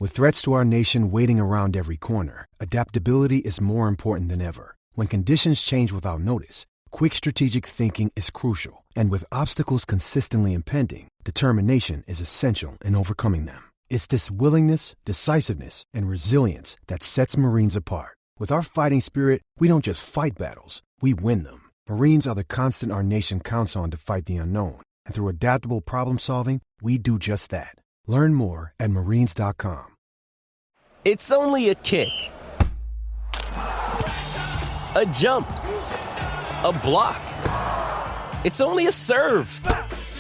With threats to our nation waiting around every corner, adaptability is more important than ever. When conditions change without notice, quick strategic thinking is crucial. And with obstacles consistently impending, determination is essential in overcoming them. It's this willingness, decisiveness, and resilience that sets Marines apart. With our fighting spirit, we don't just fight battles, we win them. Marines are the constant our nation counts on to fight the unknown. And through adaptable problem solving, we do just that. Learn more at Marines.com. It's only a kick, a jump, a block. It's only a serve.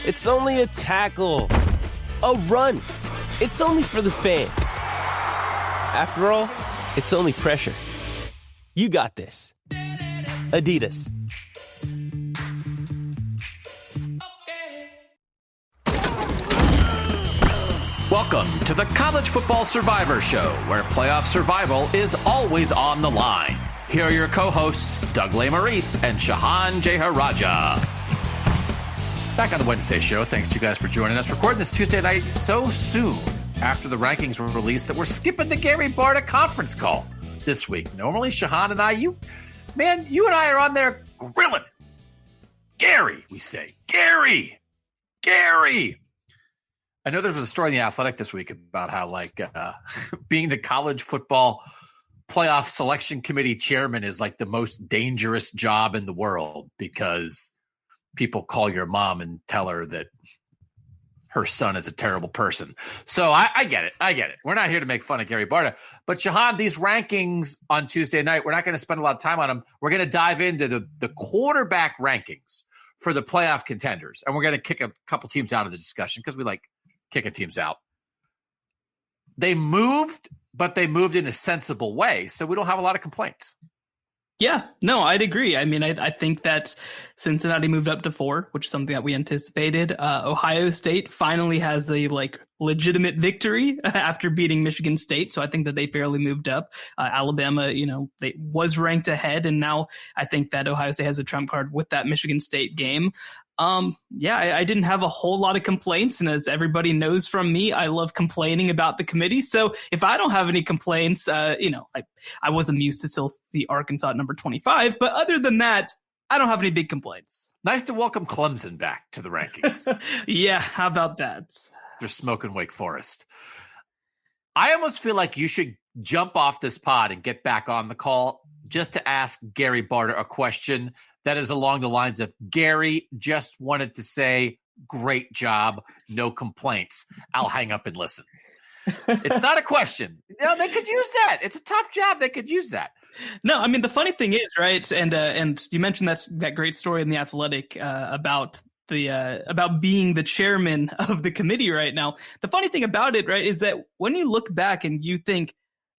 It's only a tackle, a run. It's only for the fans. After all, it's only pressure. You got this. Adidas. Welcome to the College Football Survivor Show, where playoff survival is always on the line. Here are your co-hosts, Doug Lesmerises and Shehan Jeyarajah. Back on the Wednesday show, thanks to you guys for joining us. Recording this Tuesday night so soon after the rankings were released that we're skipping the Gary Barta conference call this week. Normally, Shehan and I, you and I are on there grilling. Gary, we say. Gary! I know there was a story in The Athletic this week about how, being the college football playoff selection committee chairman is like the most dangerous job in the world because people call your mom and tell her that her son is a terrible person. So I get it. We're not here to make fun of Gary Barta. But, Shehan, these rankings on Tuesday night, we're not going to spend a lot of time on them. We're going to dive into the quarterback rankings for the playoff contenders. And we're going to kick a couple teams out of the discussion because we like kicking teams out. They moved, but they moved in a sensible way, so we don't have a lot of complaints. Yeah, no, I'd agree. I mean, I think that Cincinnati moved up to 4, which is something that we anticipated. Ohio State finally has a legitimate victory after beating Michigan State, so I think that they fairly moved up. Alabama, they was ranked ahead, and now I think that Ohio State has a trump card with that Michigan State game. I didn't have a whole lot of complaints. And as everybody knows from me, I love complaining about the committee. So if I don't have any complaints, I was amused to still see Arkansas at number 25. But other than that, I don't have any big complaints. Nice to welcome Clemson back to the rankings. Yeah, how about that? They're smoking Wake Forest. I almost feel like you should jump off this pod and get back on the call just to ask Gary Barta a question that is along the lines of, Gary just wanted to say, great job, no complaints. I'll hang up and listen. It's not a question. They could use that. It's a tough job. They could use that. No, I mean, the funny thing is, right, and you mentioned that great story in The Athletic about being the chairman of the committee right now. The funny thing about it, right, is that when you look back and you think,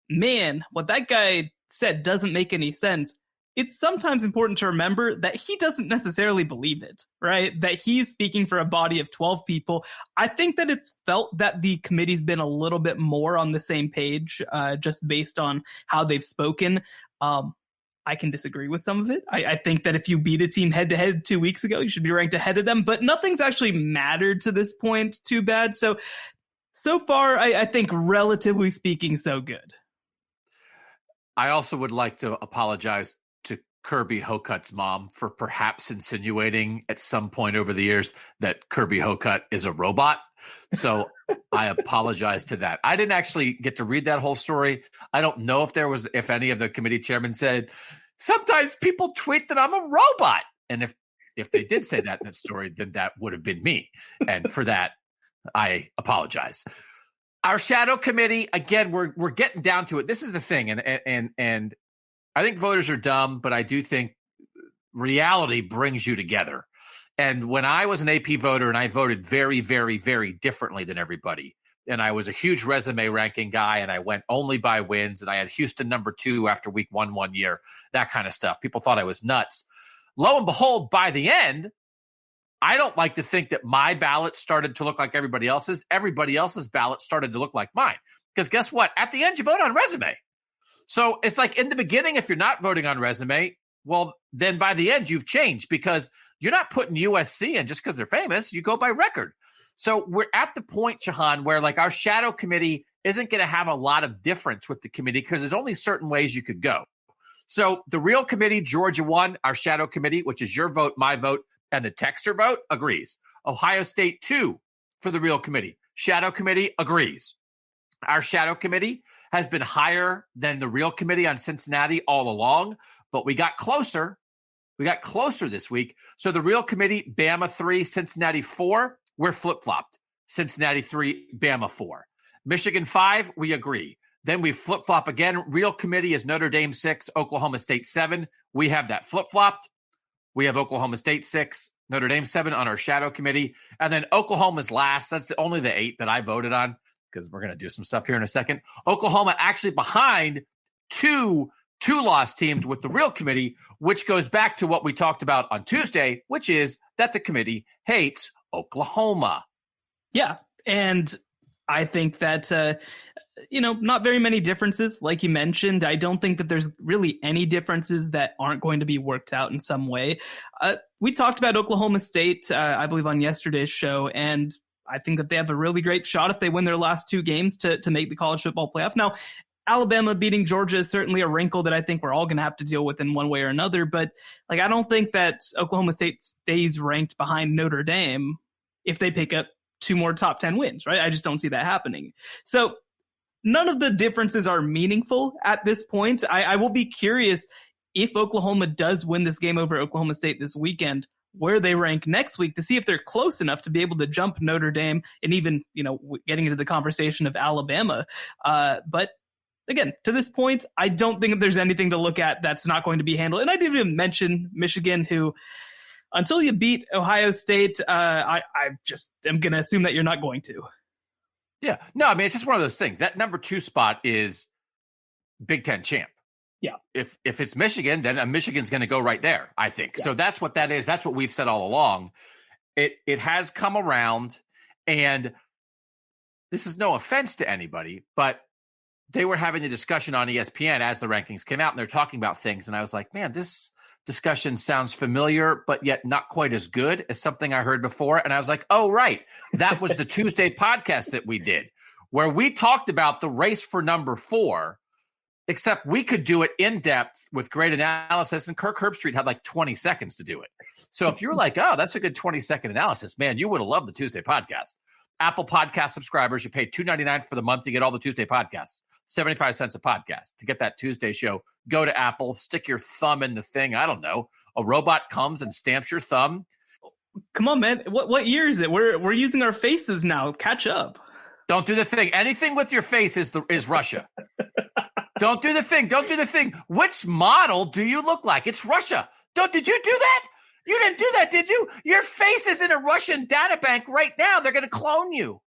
man, what that guy said doesn't make any sense, it's sometimes important to remember that he doesn't necessarily believe it, right? That he's speaking for a body of 12 people. I think that it's felt that the committee's been a little bit more on the same page, just based on how they've spoken. I can disagree with some of it. I think that if you beat a team head to head 2 weeks ago, you should be ranked ahead of them, but nothing's actually mattered to this point too bad. So far, I think relatively speaking, so good. I also would like to apologize to Kirby Hokut's mom for perhaps insinuating at some point over the years that Kirby Hokut is a robot. So I apologize to that. I didn't actually get to read that whole story. I don't know if any of the committee chairmen said, sometimes people tweet that I'm a robot. And if they did say that in that story, then that would have been me. And for that, I apologize. Our shadow committee, again, we're getting down to it. This is the thing, and I think voters are dumb, but I do think reality brings you together. And when I was an AP voter, and I voted very, very, very differently than everybody, and I was a huge resume ranking guy, and I went only by wins, and I had Houston number 2 after week 1 year, that kind of stuff. People thought I was nuts. Lo and behold, by the end, I don't like to think that my ballot started to look like everybody else's. Everybody else's ballot started to look like mine. Because guess what? At the end, you vote on resume. So it's like in the beginning, if you're not voting on resume, well, then by the end, you've changed because you're not putting USC in just because they're famous. You go by record. So we're at the point, Shehan, where like our shadow committee isn't going to have a lot of difference with the committee because there's only certain ways you could go. So the real committee, Georgia 1, our shadow committee, which is your vote, my vote, and the texter vote, agrees. Ohio State 2 for the real committee. Shadow committee agrees. Our shadow committee has been higher than the real committee on Cincinnati all along, but we got closer. We got closer this week. So the real committee, Bama 3, Cincinnati 4, we're flip-flopped. Cincinnati 3, Bama 4. Michigan 5, we agree. Then we flip-flop again. Real committee is Notre Dame 6, Oklahoma State 7. We have that flip-flopped. We have Oklahoma State 6, Notre Dame 7 on our shadow committee. And then Oklahoma's last. That's only the 8 that I voted on because we're going to do some stuff here in a second. Oklahoma actually behind two-loss teams with the real committee, which goes back to what we talked about on Tuesday, which is that the committee hates Oklahoma. Yeah, and I think that, not very many differences, like you mentioned. I don't think that there's really any differences that aren't going to be worked out in some way. We talked about Oklahoma State, I believe, on yesterday's show, and I think that they have a really great shot if they win their last 2 games to make the college football playoff. Now, Alabama beating Georgia is certainly a wrinkle that I think we're all going to have to deal with in one way or another. But I don't think that Oklahoma State stays ranked behind Notre Dame if they pick up 2 more top 10 wins, right? I just don't see that happening. So none of the differences are meaningful at this point. I will be curious if Oklahoma does win this game over Oklahoma State this weekend, where they rank next week to see if they're close enough to be able to jump Notre Dame and even, getting into the conversation of Alabama. But again, to this point, I don't think that there's anything to look at that's not going to be handled. And I didn't even mention Michigan, who, until you beat Ohio State, I just am going to assume that you're not going to. Yeah. No, I mean, it's just one of those things. That number 2 spot is Big Ten champ. Yeah. If it's Michigan, then Michigan's going to go right there, I think. Yeah. So that's what that is. That's what we've said all along. It has come around, and this is no offense to anybody, but they were having a discussion on ESPN as the rankings came out, and they're talking about things. And I was like, man, this discussion sounds familiar, but yet not quite as good as something I heard before. And I was like, oh, right. That was the Tuesday podcast that we did, where we talked about the race for number 4, except we could do it in depth with great analysis. And Kirk Herbstreit had like 20 seconds to do it. So if you're like, oh, that's a good 20-second analysis, man, you would have loved the Tuesday podcast. Apple Podcast subscribers, you pay $2.99 for the month. You get all the Tuesday podcasts. 75 cents a podcast to get that Tuesday show. Go to Apple, stick your thumb in the thing. I don't know. A robot comes and stamps your thumb. Come on, man. What year is it? We're using our faces now. Catch up. Don't do the thing. Anything with your face is Russia. Don't do the thing. Don't do the thing. Which model do you look like? It's Russia. Did you do that? You didn't do that, did you? Your face is in a Russian data bank right now. They're going to clone you.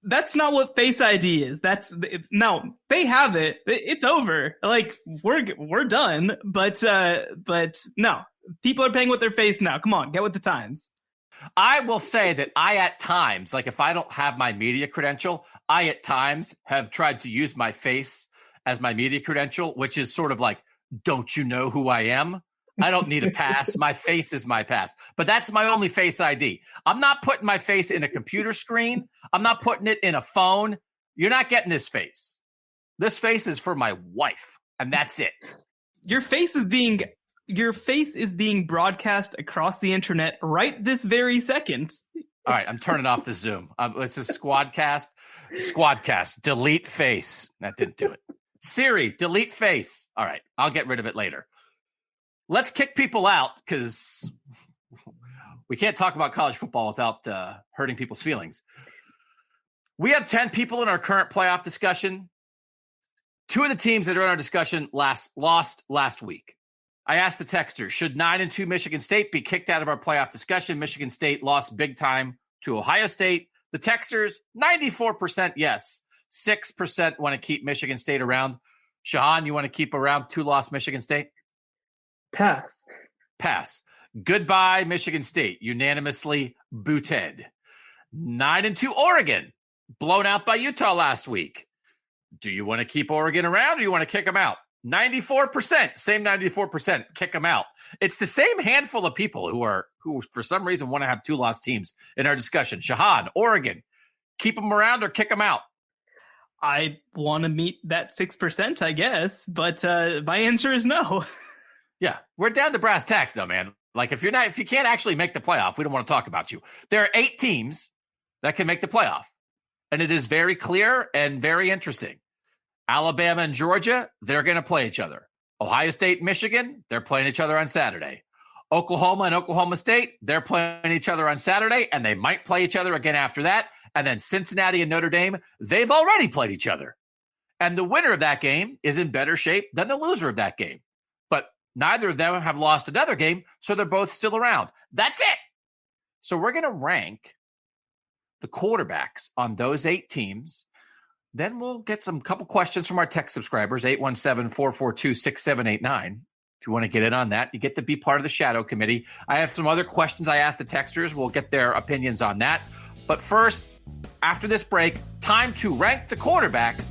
That's not what Face ID is. No, they have it. It's over. We're done. But no, people are paying with their face now. Come on, get with the times. I will say that I, at times, if I don't have my media credential, I at times have tried to use my face as my media credential, which is sort of like, don't you know who I am? I don't need a pass. My face is my pass. But that's my only Face ID. I'm not putting my face in a computer screen. I'm not putting it in a phone. You're not getting this face. This face is for my wife, and that's it. Your face is being broadcast across the internet right this very second. All right, I'm turning off the Zoom. This is Squadcast. Squadcast. Delete face. That didn't do it. Siri, delete face. All right, I'll get rid of it later. Let's kick people out because we can't talk about college football without hurting people's feelings. We have 10 people in our current playoff discussion. 2 of the teams that are in our discussion lost last week. I asked the texter, should 9-2 Michigan State be kicked out of our playoff discussion? Michigan State lost big time to Ohio State. The texters, 94% yes. 6% want to keep Michigan State around. Shehan, you want to keep around 2-loss Michigan State? Pass. Goodbye, Michigan State. Unanimously booted. 9-2 Oregon. Blown out by Utah last week. Do you want to keep Oregon around or do you want to kick them out? 94%. Same 94%. Kick them out. It's the same handful of people who for some reason want to have 2-loss teams in our discussion. Shehan, Oregon. Keep them around or kick them out? I want to meet that 6%, I guess, but my answer is no. Yeah, we're down to brass tacks though, man. Like if you can't actually make the playoff, we don't want to talk about you. There are 8 teams that can make the playoff. And it is very clear and very interesting. Alabama and Georgia, they're going to play each other. Ohio State, Michigan, they're playing each other on Saturday. Oklahoma and Oklahoma State, they're playing each other on Saturday, and they might play each other again after that. And then Cincinnati and Notre Dame, they've already played each other. And the winner of that game is in better shape than the loser of that game. But neither of them have lost another game, so they're both still around. That's it. So we're going to rank the quarterbacks on those 8 teams. Then we'll get some couple questions from our tech subscribers, 817-442-6789. If you want to get in on that, you get to be part of the shadow committee. I have some other questions I asked the texters. We'll get their opinions on that. But first, after this break, time to rank the quarterbacks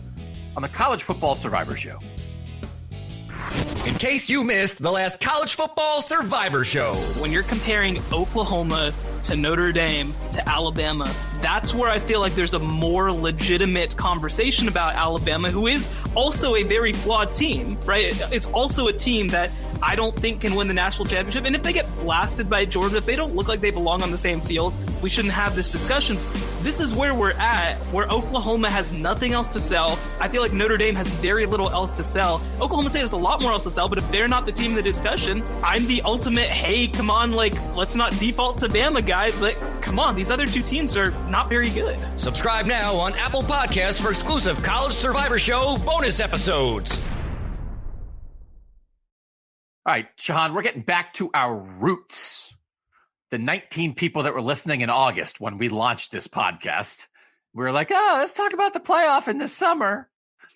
on the College Football Survivor Show. In case you missed the last College Football Survivor Show. When you're comparing Oklahoma to Notre Dame to Alabama, that's where I feel like there's a more legitimate conversation about Alabama, who is also a very flawed team, right? It's also a team that I don't think can win the national championship. And if they get blasted by Georgia, if they don't look like they belong on the same field, we shouldn't have this discussion. This is where we're at, where Oklahoma has nothing else to sell. I feel like Notre Dame has very little else to sell. Oklahoma State has a lot more else to sell, but if they're not the team in the discussion, I'm the ultimate, hey, come on, like, let's not default to Bama guy, but come on, these other 2 teams are not very good. Subscribe now on Apple Podcasts for exclusive College Survivor Show bonus episodes. All right, Shehan, we're getting back to our roots. The 19 people that were listening in August when we launched this podcast, we were like, oh, let's talk about the playoff in the summer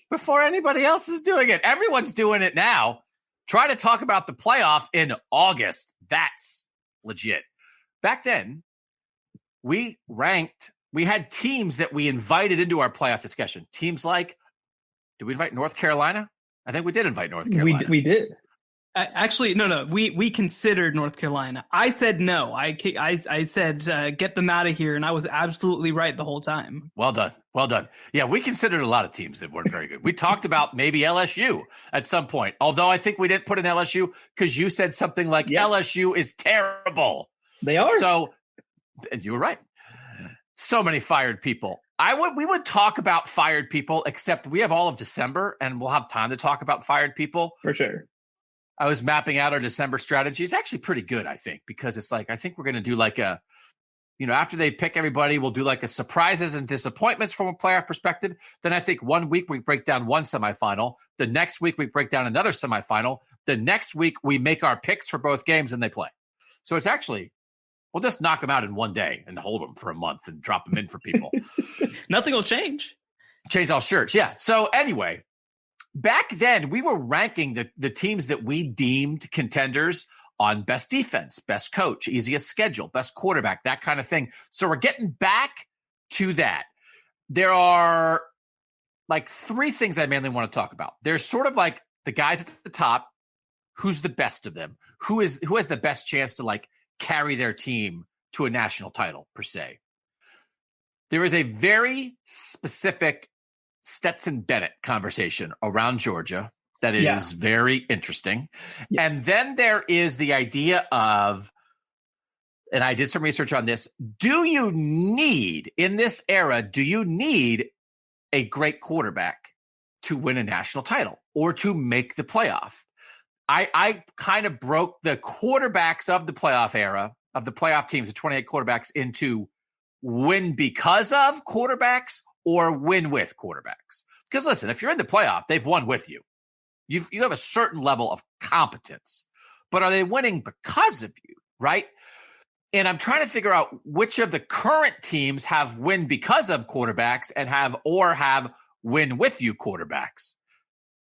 before anybody else is doing it. Everyone's doing it now. Try to talk about the playoff in August. That's legit. Back then, we had teams that we invited into our playoff discussion. Teams like, did we invite North Carolina? I think we did invite North Carolina. We did. Actually, no. We considered North Carolina. I said no. I said get them out of here, and I was absolutely right the whole time. Well done. Yeah, we considered a lot of teams that weren't very good. We talked about maybe LSU at some point, although I think we didn't put in LSU because you said something like LSU is terrible. They are. So, and you were right. So many fired people. We would talk about fired people, except we have all of December, and we'll have time to talk about fired people for sure. I was mapping out our December strategy. It's actually pretty good, I think, because it's like, I think we're going to do like a, after they pick everybody, we'll do like a surprises and disappointments from a playoff perspective. Then I think 1 week we break down one semifinal. The next week we break down another semifinal. The next week we make our picks for both games and they play. So it's actually, we'll just knock them out in one day and hold them for a month and drop them in for people. Nothing will change. Change all shirts. Yeah. So anyway, back then, we were ranking the teams that we deemed contenders on best defense, best coach, easiest schedule, best quarterback, that kind of thing. So we're getting back to that. There are like 3 things I mainly want to talk about. There's sort of like the guys at the top, who's the best of them, who has the best chance to like carry their team to a national title per se. There is a very specific Stetson Bennett conversation around Georgia that is very interesting. Yes. And then there is the idea of, and I did some research on this, in this era, do you need a great quarterback to win a national title or to make the playoff? I kind of broke the quarterbacks of the playoff era, of the playoff teams, the 28 quarterbacks, into win because of quarterbacks or win with quarterbacks. Because listen, if you're in the playoff, they've won with you. You have a certain level of competence, but are they winning because of you, right? And I'm trying to figure out which of the current teams have win because of quarterbacks and have win with you quarterbacks.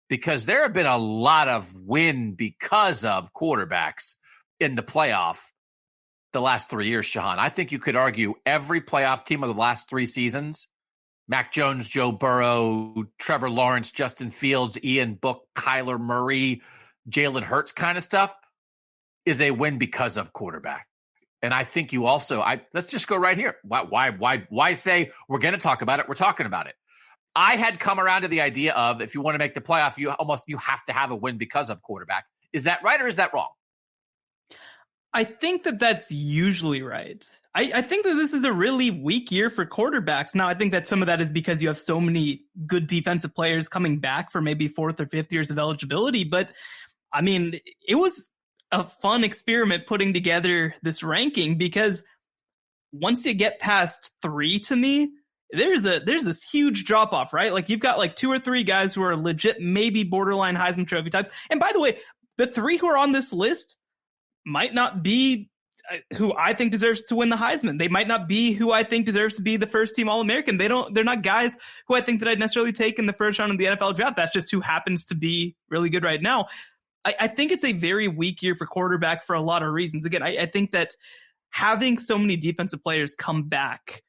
Because there have been a lot of win because of quarterbacks in the playoff the last 3 years, Shehan. I think you could argue every playoff team of the last 3 seasons, Mac Jones, Joe Burrow, Trevor Lawrence, Justin Fields, Ian Book, Kyler Murray, Jalen Hurts kind of stuff, is a win because of quarterback. And I think you also, let's just go right here. Why say we're going to talk about it? We're talking about it. I had come around to the idea of if you want to make the playoff, you have to have a win because of quarterback. Is that right or is that wrong? I think that that's usually right. I think that this is a really weak year for quarterbacks. Now, I think that some of that is because you have so many good defensive players coming back for maybe 4th or 5th years of eligibility. But I mean, it was a fun experiment putting together this ranking, because once you get past 3, to me, there's this huge drop off, right? Like you've got like 2 or 3 guys who are legit, maybe borderline Heisman Trophy types. And by the way, the 3 who are on this list might not be who I think deserves to win the Heisman. They might not be who I think deserves to be the first team All-American. They're not guys who I think that I'd necessarily take in the first round of the NFL draft. That's just who happens to be really good right now. I think it's a very weak year for quarterback for a lot of reasons. Again, I think that having so many defensive players come back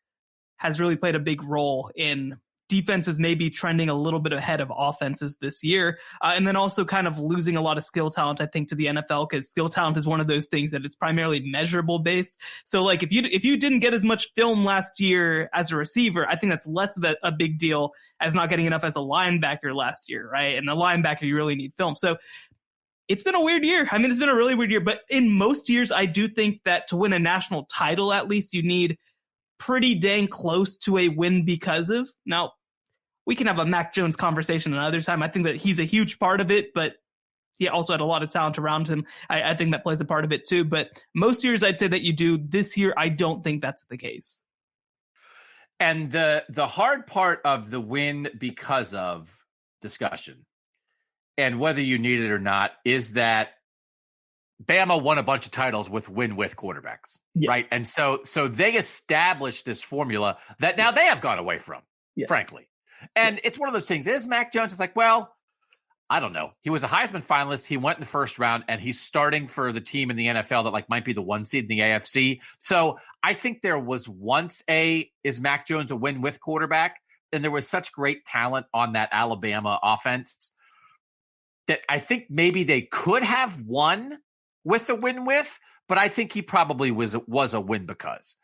has really played a big role in defenses maybe trending a little bit ahead of offenses this year. And then also kind of losing a lot of skill talent, I think, to the NFL, because skill talent is one of those things that it's primarily measurable based. So like if you didn't get as much film last year as a receiver, I think that's less of a big deal as not getting enough as a linebacker last year, right? And a linebacker, you really need film. So it's been a weird year. I mean, it's been a really weird year, but in most years, I do think that to win a national title, at least you need pretty dang close to a win because of. Now, we can have a Mac Jones conversation another time. I think that he's a huge part of it, but he also had a lot of talent around him. I think that plays a part of it too. But most years I'd say that you do. This year, I don't think that's the case. And the hard part of the win because of discussion, and whether you need it or not, is that Bama won a bunch of titles with win-with quarterbacks, yes. Right? And so they established this formula that now they have gone away from, yes. Frankly. And it's one of those things. Is Mac Jones is like, well, I don't know. He was a Heisman finalist. He went in the first round, and he's starting for the team in the NFL that like might be the 1 seed in the AFC. So I think there was once is Mac Jones a win-with quarterback? And there was such great talent on that Alabama offense that I think maybe they could have won with a win-with, but I think he probably was a win because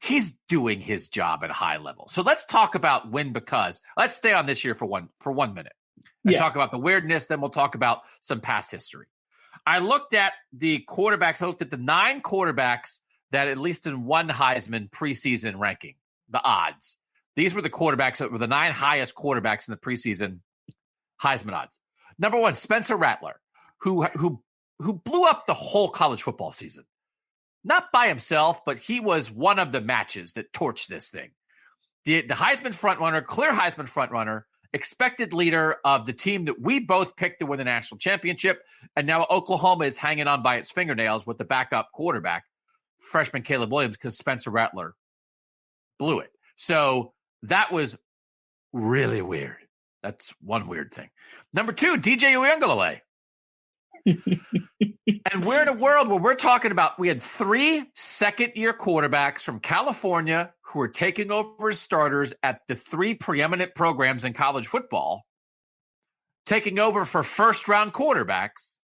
he's doing his job at a high level. So let's talk about win because. Let's stay on this year for 1 minute and talk about the weirdness. Then we'll talk about some past history. I looked at the quarterbacks. I looked at the 9 quarterbacks that at least in one Heisman preseason ranking, the odds. These were the quarterbacks that were the 9 highest quarterbacks in the preseason Heisman odds. Number 1, Spencer Rattler, who blew up the whole college football season. Not by himself, but he was one of the matches that torched this thing. The Heisman frontrunner, clear Heisman frontrunner, expected leader of the team that we both picked to win the national championship, and now Oklahoma is hanging on by its fingernails with the backup quarterback, freshman Caleb Williams, because Spencer Rattler blew it. So that was really weird. That's one weird thing. Number 2, DJ Uiagalelei. And we're in a world where we're talking about, we had 3 second-year quarterbacks from California who are taking over as starters at the 3 preeminent programs in college football, taking over for first-round quarterbacks.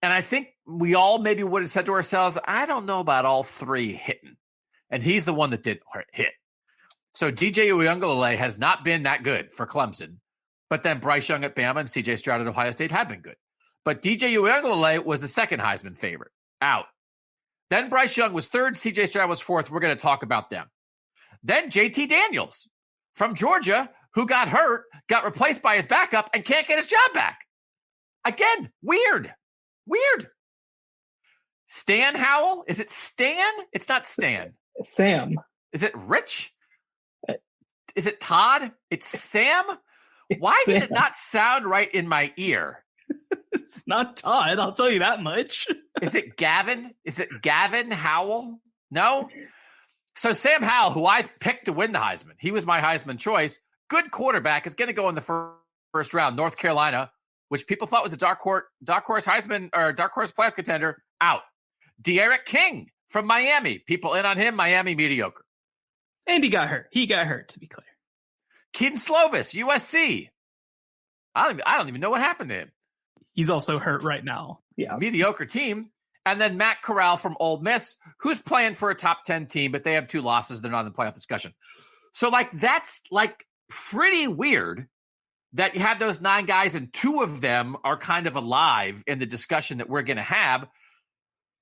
And I think we all maybe would have said to ourselves, I don't know about all 3 hitting. And he's the one that did hit. So DJ Uiagalelei has not been that good for Clemson. But then Bryce Young at Bama and CJ Stroud at Ohio State have been good. But DJ Uiagalelei was the second Heisman favorite, out. Then Bryce Young was 3rd, CJ Stroud was 4th. We're going to talk about them. Then JT Daniels from Georgia, who got hurt, got replaced by his backup, and can't get his job back. Again, weird. Stan Howell? Is it Stan? It's not Stan. Sam. Is it Rich? Is it Todd? It's Sam? Why did it not sound right in my ear? It's not Todd, I'll tell you that much. Is it Gavin? Is it Gavin Howell? No? So Sam Howell, who I picked to win the Heisman, he was my Heisman choice. Good quarterback, is going to go in the first round. North Carolina, which people thought was a dark horse Heisman or dark horse playoff contender, out. De'Aaron King from Miami, people in on him. Miami mediocre. And he got hurt. To be clear. Keaton Slovis, USC. I don't even know what happened to him. He's also hurt right now. Yeah, mediocre team. And then Matt Corral from Ole Miss, who's playing for a top 10 team, but they have 2 losses. They're not in the playoff discussion. So like, that's like pretty weird that you have those 9 guys and 2 of them are kind of alive in the discussion that we're going to have.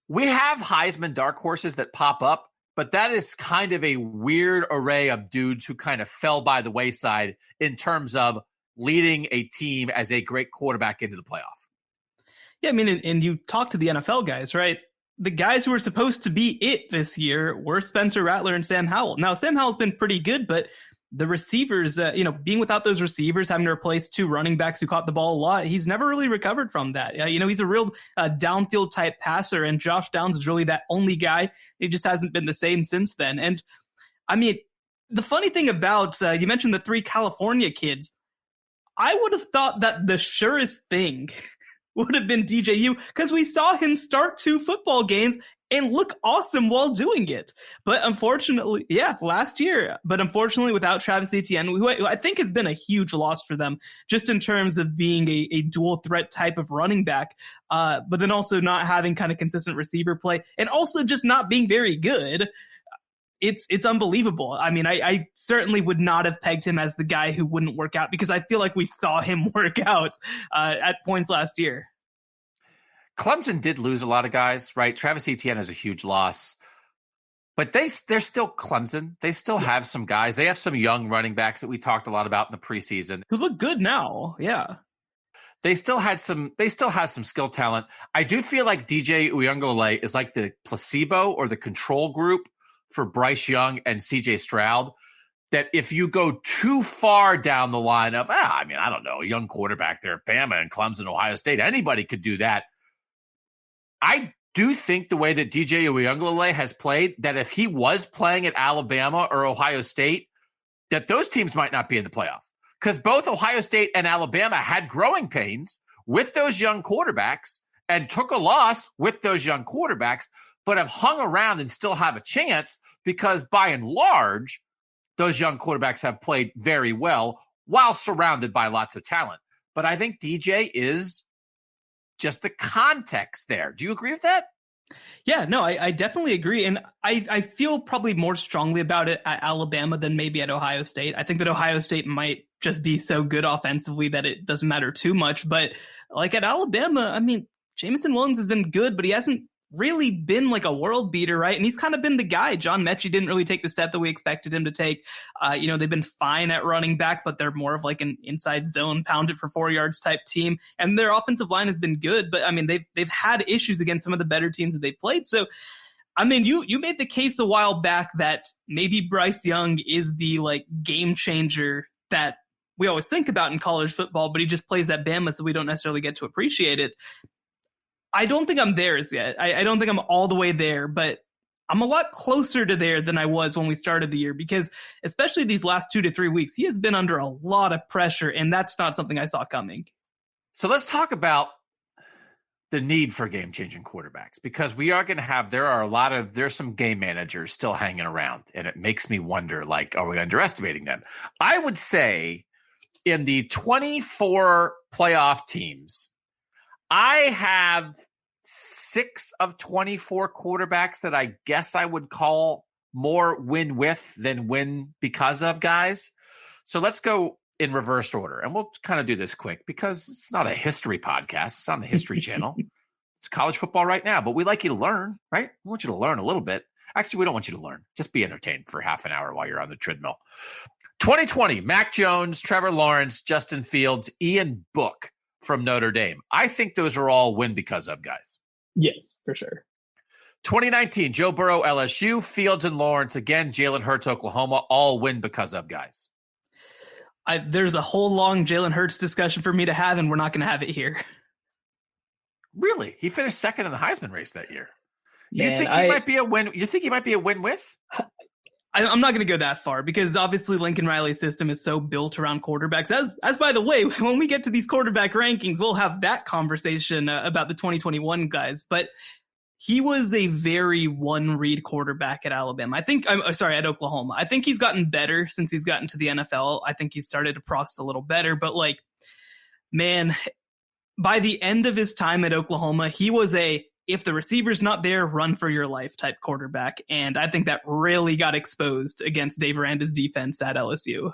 We have Heisman dark horses that pop up, but that is kind of a weird array of dudes who kind of fell by the wayside in terms of leading a team as a great quarterback into the playoff. Yeah, I mean, and you talk to the NFL guys, right? The guys who were supposed to be it this year were Spencer Rattler and Sam Howell. Now, Sam Howell's been pretty good, but the receivers, being without those receivers, having to replace 2 running backs who caught the ball a lot, he's never really recovered from that. He's a real downfield type passer, and Josh Downs is really that only guy. He just hasn't been the same since then. And I mean, the funny thing about, you mentioned the 3 California kids, I would have thought that the surest thing would have been DJU, because we saw him start 2 football games and look awesome while doing it. But unfortunately, last year. But unfortunately, without Travis Etienne, who I think has been a huge loss for them, just in terms of being a dual threat type of running back, but then also not having kind of consistent receiver play, and also just not being very good. It's unbelievable. I mean, I certainly would not have pegged him as the guy who wouldn't work out, because I feel like we saw him work out at points last year. Clemson did lose a lot of guys, right? Travis Etienne is a huge loss, but they're still Clemson. They still have some guys. They have some young running backs that we talked a lot about in the preseason who look good now. Yeah. They still have some skill talent. I do feel like DJ Uiagalelei is like the placebo or the control group for Bryce Young and CJ Stroud, that if you go too far down the line of, I don't know, a young quarterback there, Bama and Clemson, Ohio State, anybody could do that. I do think the way that DJ Uiagalelei has played, that if he was playing at Alabama or Ohio State, that those teams might not be in the playoff, because both Ohio State and Alabama had growing pains with those young quarterbacks and took a loss with those young quarterbacks, but have hung around and still have a chance because by and large, those young quarterbacks have played very well while surrounded by lots of talent. But I think DJ is just the context there. Do you agree with that? Yeah, no, I definitely agree. And I feel probably more strongly about it at Alabama than maybe at Ohio State. I think that Ohio State might just be so good offensively that it doesn't matter too much. But like at Alabama, I mean, Jameson Williams has been good, but he hasn't really been like a world beater, right? And he's kind of been the guy. John Mechie didn't really take the step that we expected him to take. They've been fine at running back, but they're more of like an inside zone, pound it for 4 yards type team. And their offensive line has been good, but I mean, they've had issues against some of the better teams that they played. So, I mean, you made the case a while back that maybe Bryce Young is the like game changer that we always think about in college football, but he just plays at Bama, so we don't necessarily get to appreciate it. I don't think I'm there as yet. I don't think I'm all the way there, but I'm a lot closer to there than I was when we started the year, because especially these last 2 to 3 weeks, he has been under a lot of pressure, and that's not something I saw coming. So let's talk about the need for game-changing quarterbacks, because we are going to have, there's some game managers still hanging around, and it makes me wonder, like, are we underestimating them? I would say in the 24 playoff teams, I have 6 of 24 quarterbacks that I guess I would call more win with than win because of guys. So let's go in reverse order, and we'll kind of do this quick because it's not a history podcast. It's on the History Channel. It's college football right now, but we like you to learn, right? We want you to learn a little bit. Actually, we don't want you to learn. Just be entertained for half an hour while you're on the treadmill. 2020, Mac Jones, Trevor Lawrence, Justin Fields, Ian Book from Notre Dame. I think those are all win because of guys. Yes, for sure. 2019, Joe Burrow, LSU, Fields and Lawrence, again, Jalen Hurts, Oklahoma, all win because of guys. There's a whole long Jalen Hurts discussion for me to have, and we're not going to have it here. Really? He finished second in the Heisman race that year. Man, you think he might be a win? You think he might be a win with? I'm not going to go that far, because obviously Lincoln Riley's system is so built around quarterbacks. As by the way, when we get to these quarterback rankings, we'll have that conversation about the 2021 guys. But he was a very one-read quarterback at Alabama. At Oklahoma. I think he's gotten better since he's gotten to the NFL. I think he's started to process a little better. But like, man, by the end of his time at Oklahoma, he was a if the receiver's not there, run for your life type quarterback. And I think that really got exposed against Dave Aranda's defense at LSU.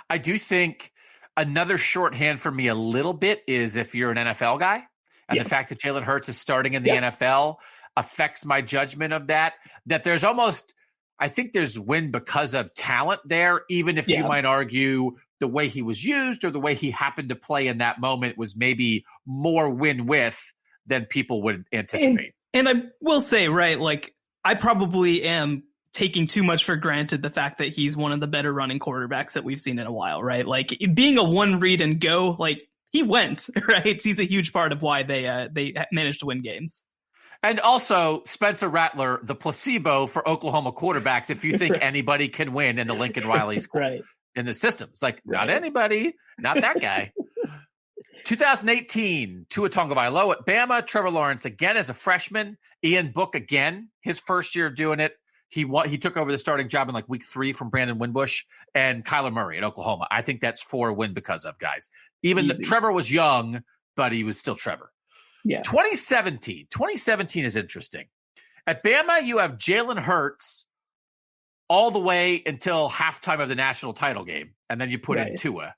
I do think another shorthand for me a little bit is if you're an NFL guy, and the fact that Jalen Hurts is starting in the NFL affects my judgment of that there's almost, I think there's win because of talent there, even if you might argue the way he was used or the way he happened to play in that moment was maybe more win with than people would anticipate. And I will say, right, like I probably am taking too much for granted the fact that he's one of the better running quarterbacks that we've seen in a while, right? Like being a one read and go, like he went, right? He's a huge part of why they managed to win games. And also Spencer Rattler, the placebo for Oklahoma quarterbacks. If you think anybody can win in the Lincoln Riley's in the system, it's like not anybody, not that guy. 2018, Tua Tagovailoa at Bama, Trevor Lawrence again as a freshman, Ian Book again, his first year of doing it. He took over the starting job in like week 3 from Brandon Wimbush, and Kyler Murray at Oklahoma. I think that's 4 win because of guys. Even Trevor was young, but he was still Trevor. Yeah. 2017 is interesting. At Bama, you have Jalen Hurts all the way until halftime of the national title game, and then you put in Tua.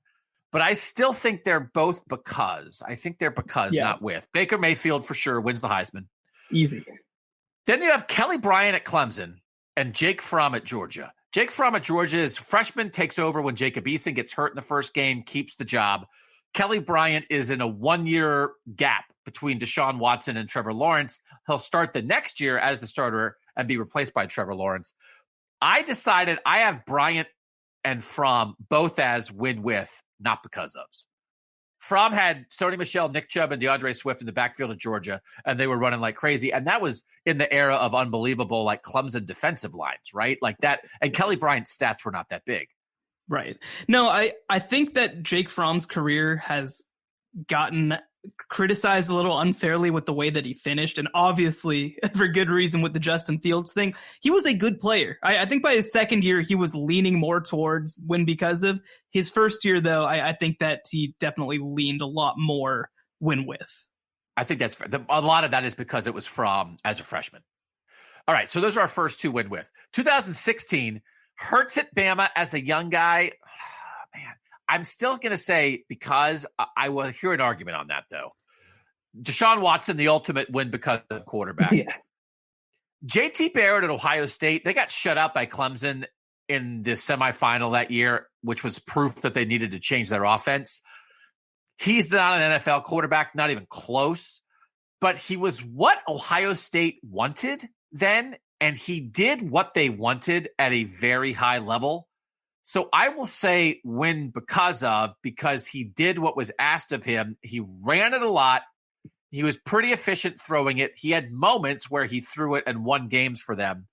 But I still think they're both because. I think they're because, not with. Baker Mayfield for sure wins the Heisman. Easy. Then you have Kelly Bryant at Clemson and Jake Fromm at Georgia. Jake Fromm at Georgia is freshman, takes over when Jacob Eason gets hurt in the first game, keeps the job. Kelly Bryant is in a 1-year gap between Deshaun Watson and Trevor Lawrence. He'll start the next year as the starter and be replaced by Trevor Lawrence. I decided I have Bryant and Fromm both as win with, not because of. Fromm had Sony Michel, Nick Chubb, and DeAndre Swift in the backfield of Georgia, and they were running like crazy. And that was in the era of unbelievable, like Clemson defensive lines, right? Like that. And Kelly Bryant's stats were not that big. Right. No, I think that Jake Fromm's career has gotten criticized a little unfairly with the way that he finished, and obviously for good reason with the Justin Fields thing. He was a good player. I think by his second year, he was leaning more towards win because of. His first year, though, I think that he definitely leaned a lot more win with. I think that's a lot of that is because it was Fromm as a freshman. All right, so those are our first 2 win with. 2016, Hurts at Bama as a young guy. Man, I'm still going to say because I will hear an argument on that, though. Deshaun Watson, the ultimate win because of quarterback. Yeah. JT Barrett at Ohio State, they got shut out by Clemson in the semifinal that year, which was proof that they needed to change their offense. He's not an NFL quarterback, not even close, but he was what Ohio State wanted then, and he did what they wanted at a very high level. So I will say win because he did what was asked of him. He ran it a lot. He was pretty efficient throwing it. He had moments where he threw it and won games for them.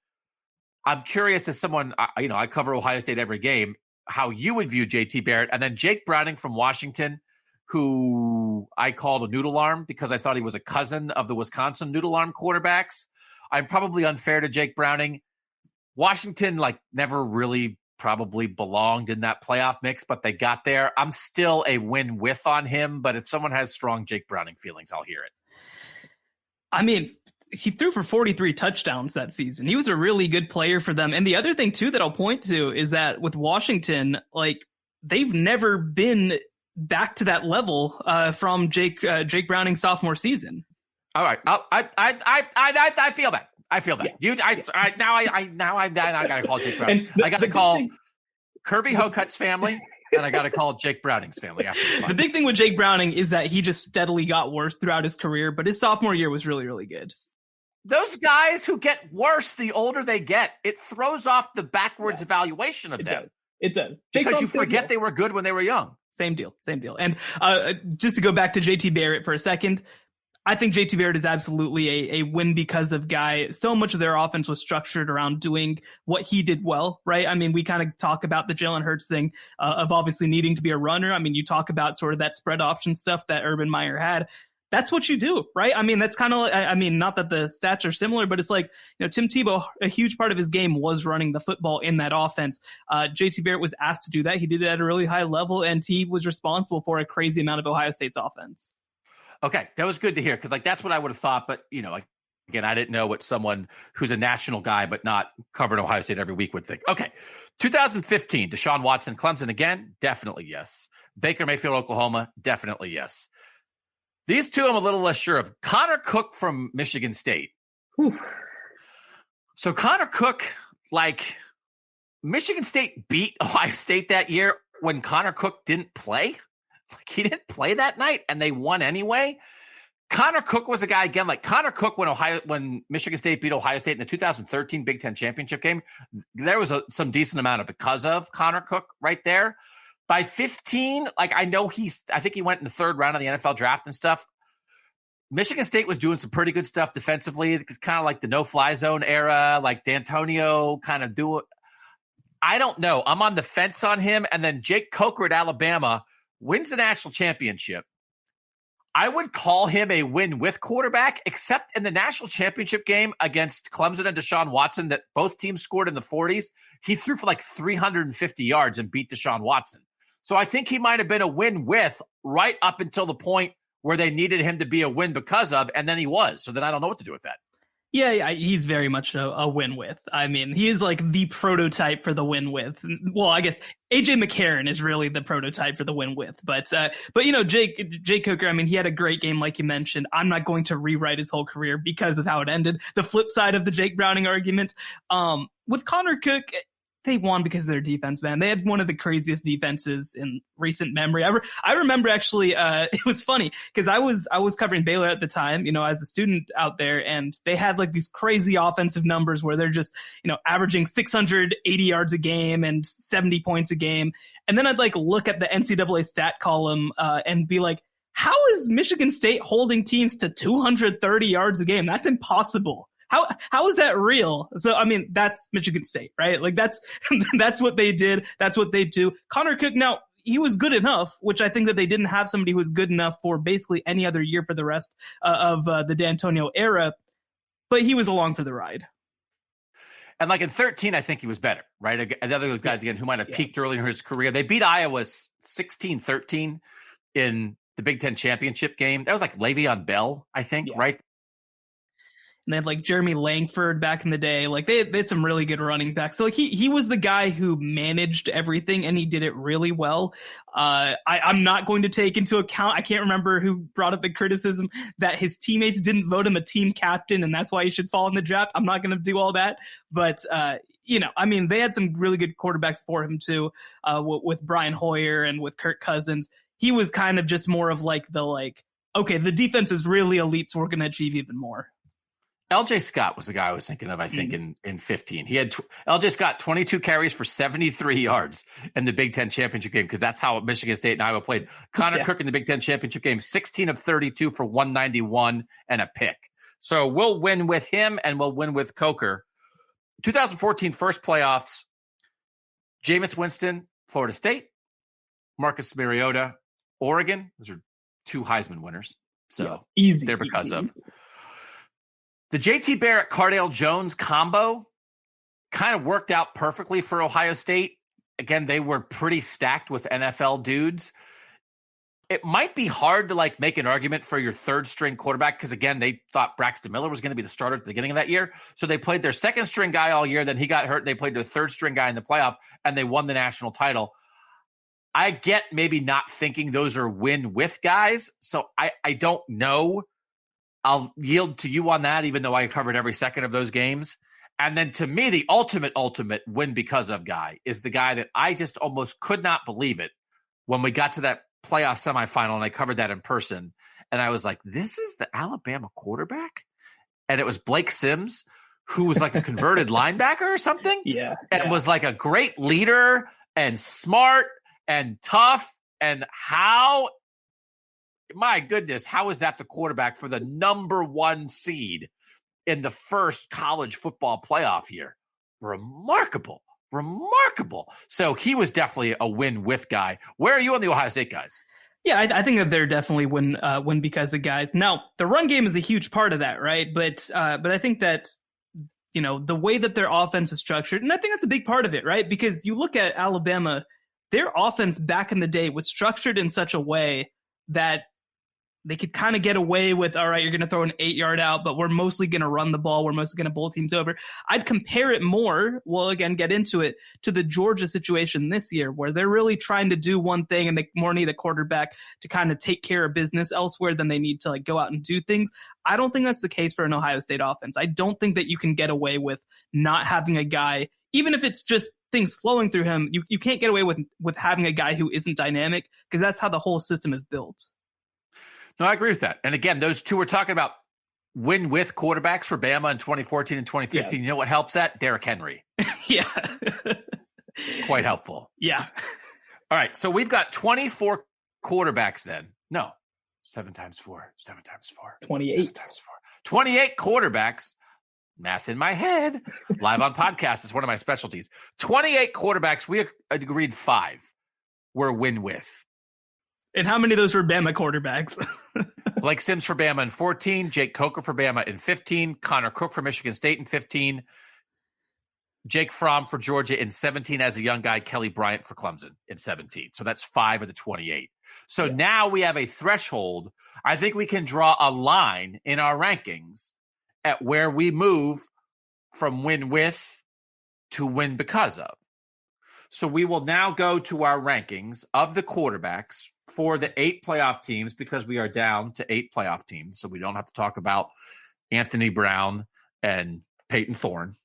I'm curious as someone, I cover Ohio State every game, how you would view JT Barrett. And then Jake Browning from Washington, who I called a noodle arm because I thought he was a cousin of the Wisconsin noodle arm quarterbacks. I'm probably unfair to Jake Browning. Washington, never really probably belonged in that playoff mix, but they got there. I'm still a win with on him, but if someone has strong Jake Browning feelings, I'll hear it. I mean, he threw for 43 touchdowns that season. He was a really good player for them. And the other thing, too, that I'll point to is that with Washington, they've never been back to that level from Jake Browning's sophomore season. All right. I feel that. I feel that. Yeah. Now I got to call Jake Browning. I got to call Kirby Hokut's family, and I got to call Jake Browning's family after the big thing with Jake Browning is that he just steadily got worse throughout his career, but his sophomore year was really, really good. Those guys who get worse the older they get, it throws off the backwards evaluation of them. It does. Because you forget they were good when they were young. Same deal. And just to go back to JT Barrett for a second, I think JT Barrett is absolutely a win because of guy. So much of their offense was structured around doing what he did well, right? I mean, we kind of talk about the Jalen Hurts thing of obviously needing to be a runner. I mean, you talk about sort of that spread option stuff that Urban Meyer had. That's what you do, right? I mean, that's kind of, not that the stats are similar, but it's like, Tim Tebow, a huge part of his game was running the football in that offense. JT Barrett was asked to do that. He did it at a really high level, and he was responsible for a crazy amount of Ohio State's offense. Okay, that was good to hear because that's what I would have thought. But Again, I didn't know what someone who's a national guy but not covered Ohio State every week would think. Okay, 2015, Deshaun Watson, Clemson again? Definitely yes. Baker Mayfield, Oklahoma? Definitely yes. These two I'm a little less sure of. Connor Cook from Michigan State. Whew. So Connor Cook, like, Michigan State beat Ohio State that year when Connor Cook didn't play. Like, he didn't play that night, and they won anyway. Connor Cook was a guy, again, like Connor Cook when Michigan State beat Ohio State in the 2013 Big Ten championship game, there was some decent amount of because of Connor Cook right there. By 15, like I think he went in the third round of the NFL draft and stuff. Michigan State was doing some pretty good stuff defensively. It's kind of like the no-fly zone era, like D'Antonio kind of do it. I don't know. I'm on the fence on him. And then Jake Coker at Alabama wins the national championship. I would call him a win-with quarterback, except in the national championship game against Clemson and Deshaun Watson that both teams scored in the 40s. He threw for like 350 yards and beat Deshaun Watson. So I think he might have been a win-with right up until the point where they needed him to be a win because of, and then he was. So then I don't know what to do with that. Yeah, he's very much a win-with. I mean, he is like the prototype for the win-with. Well, I guess AJ McCarron is really the prototype for the win-with. But you know, Jake Coker, I mean, he had a great game, like you mentioned. I'm not going to rewrite his whole career because of how it ended. The flip side of the Jake Browning argument, with Connor Cook, they won because of their defense, man. They had one of the craziest defenses in recent memory. I remember actually, it was funny because I was covering Baylor at the time, you know, as a student out there, and they had like these crazy offensive numbers where they're just, you know, averaging 680 yards a game and 70 points a game. And then I'd like look at the NCAA stat column, and be like, how is Michigan State holding teams to 230 yards a game? That's impossible. How is that real? So, I mean, that's Michigan State, right? Like that's what they did. That's what they do. Connor Cook, now he was good enough, which I think that they didn't have somebody who was good enough for basically any other year for the rest of the D'Antonio era, but he was along for the ride. And like in 13, I think he was better, right? The other guys, again, who might have peaked early in his career. They beat Iowa 16-13 in the Big Ten championship game. That was like Le'Veon Bell, I think, right? And they had like Jeremy Langford back in the day. Like they had some really good running backs. So like he was the guy who managed everything and he did it really well. I'm not going to take into account, I can't remember who brought up the criticism that his teammates didn't vote him a team captain and that's why he should fall in the draft. I'm not going to do all that. But, you know, I mean, they had some really good quarterbacks for him too, with Brian Hoyer and with Kirk Cousins. He was kind of just more of like okay, the defense is really elite, so we're going to achieve even more. LJ Scott was the guy I was thinking of, I think, in 15. He had LJ Scott 22 carries for 73 yards in the Big Ten championship game because that's how Michigan State and Iowa played. Connor Cook in the Big Ten championship game, 16 of 32 for 191 and a pick. So we'll win with him and we'll win with Coker. 2014 first playoffs, Jameis Winston, Florida State, Marcus Mariota, Oregon. Those are two Heisman winners. So they're because of. The JT Barrett, Cardale Jones combo kind of worked out perfectly for Ohio State. Again, they were pretty stacked with NFL dudes. It might be hard to like make an argument for your third string quarterback because, again, they thought Braxton Miller was going to be the starter at the beginning of that year. So they played their second string guy all year. Then he got hurt. They played their third string guy in the playoff and they won the national title. I get maybe not thinking those are win-with guys. So I don't know. I'll yield to you on that, even though I covered every second of those games. And then to me, the ultimate win because of guy is the guy that I just almost could not believe it when we got to that playoff semifinal and I covered that in person. And I was like, this is the Alabama quarterback? And it was Blake Sims, who was like a converted linebacker or something. And was like a great leader and smart and tough. And my goodness, how is that the quarterback for the number one seed in the first college football playoff year? Remarkable. So he was definitely a win-with guy. Where are you on the Ohio State guys? Yeah, I think that they're definitely win because of guys. Now, the run game is a huge part of that, right? But I think that, you know, the way that their offense is structured, and I think that's a big part of it, right? Because you look at Alabama, their offense back in the day was structured in such a way that they could kind of get away with, all right, you're going to throw an 8-yard out, but we're mostly going to run the ball. We're mostly going to bowl teams over. I'd compare it more, we'll again get into it, to the Georgia situation this year, where they're really trying to do one thing and they more need a quarterback to kind of take care of business elsewhere than they need to like go out and do things. I don't think that's the case for an Ohio State offense. I don't think that you can get away with not having a guy, even if it's just things flowing through him, you can't get away with having a guy who isn't dynamic, because that's how the whole system is built. No, I agree with that. And again, those two we're talking about win with quarterbacks for Bama in 2014 and 2015. You know what helps that? Derrick Henry. Yeah. Quite helpful. Yeah. All right. So we've got 24 quarterbacks then. No, 7 times 4. 28. 7 times 4. 28 quarterbacks. Math in my head. Live on podcast is one of my specialties. 28 quarterbacks. We agreed 5 were win with. And how many of those were Bama quarterbacks? Blake Sims for Bama in 14, Jake Coker for Bama in 15, Connor Cook for Michigan State in 15, Jake Fromm for Georgia in 17 as a young guy, Kelly Bryant for Clemson in 17. So that's 5 of the 28. So now we have a threshold. I think we can draw a line in our rankings at where we move from win with to win because of. So we will now go to our rankings of the quarterbacks for the 8 playoff teams, because we are down to 8 playoff teams. So we don't have to talk about Anthony Brown and Peyton Thorne.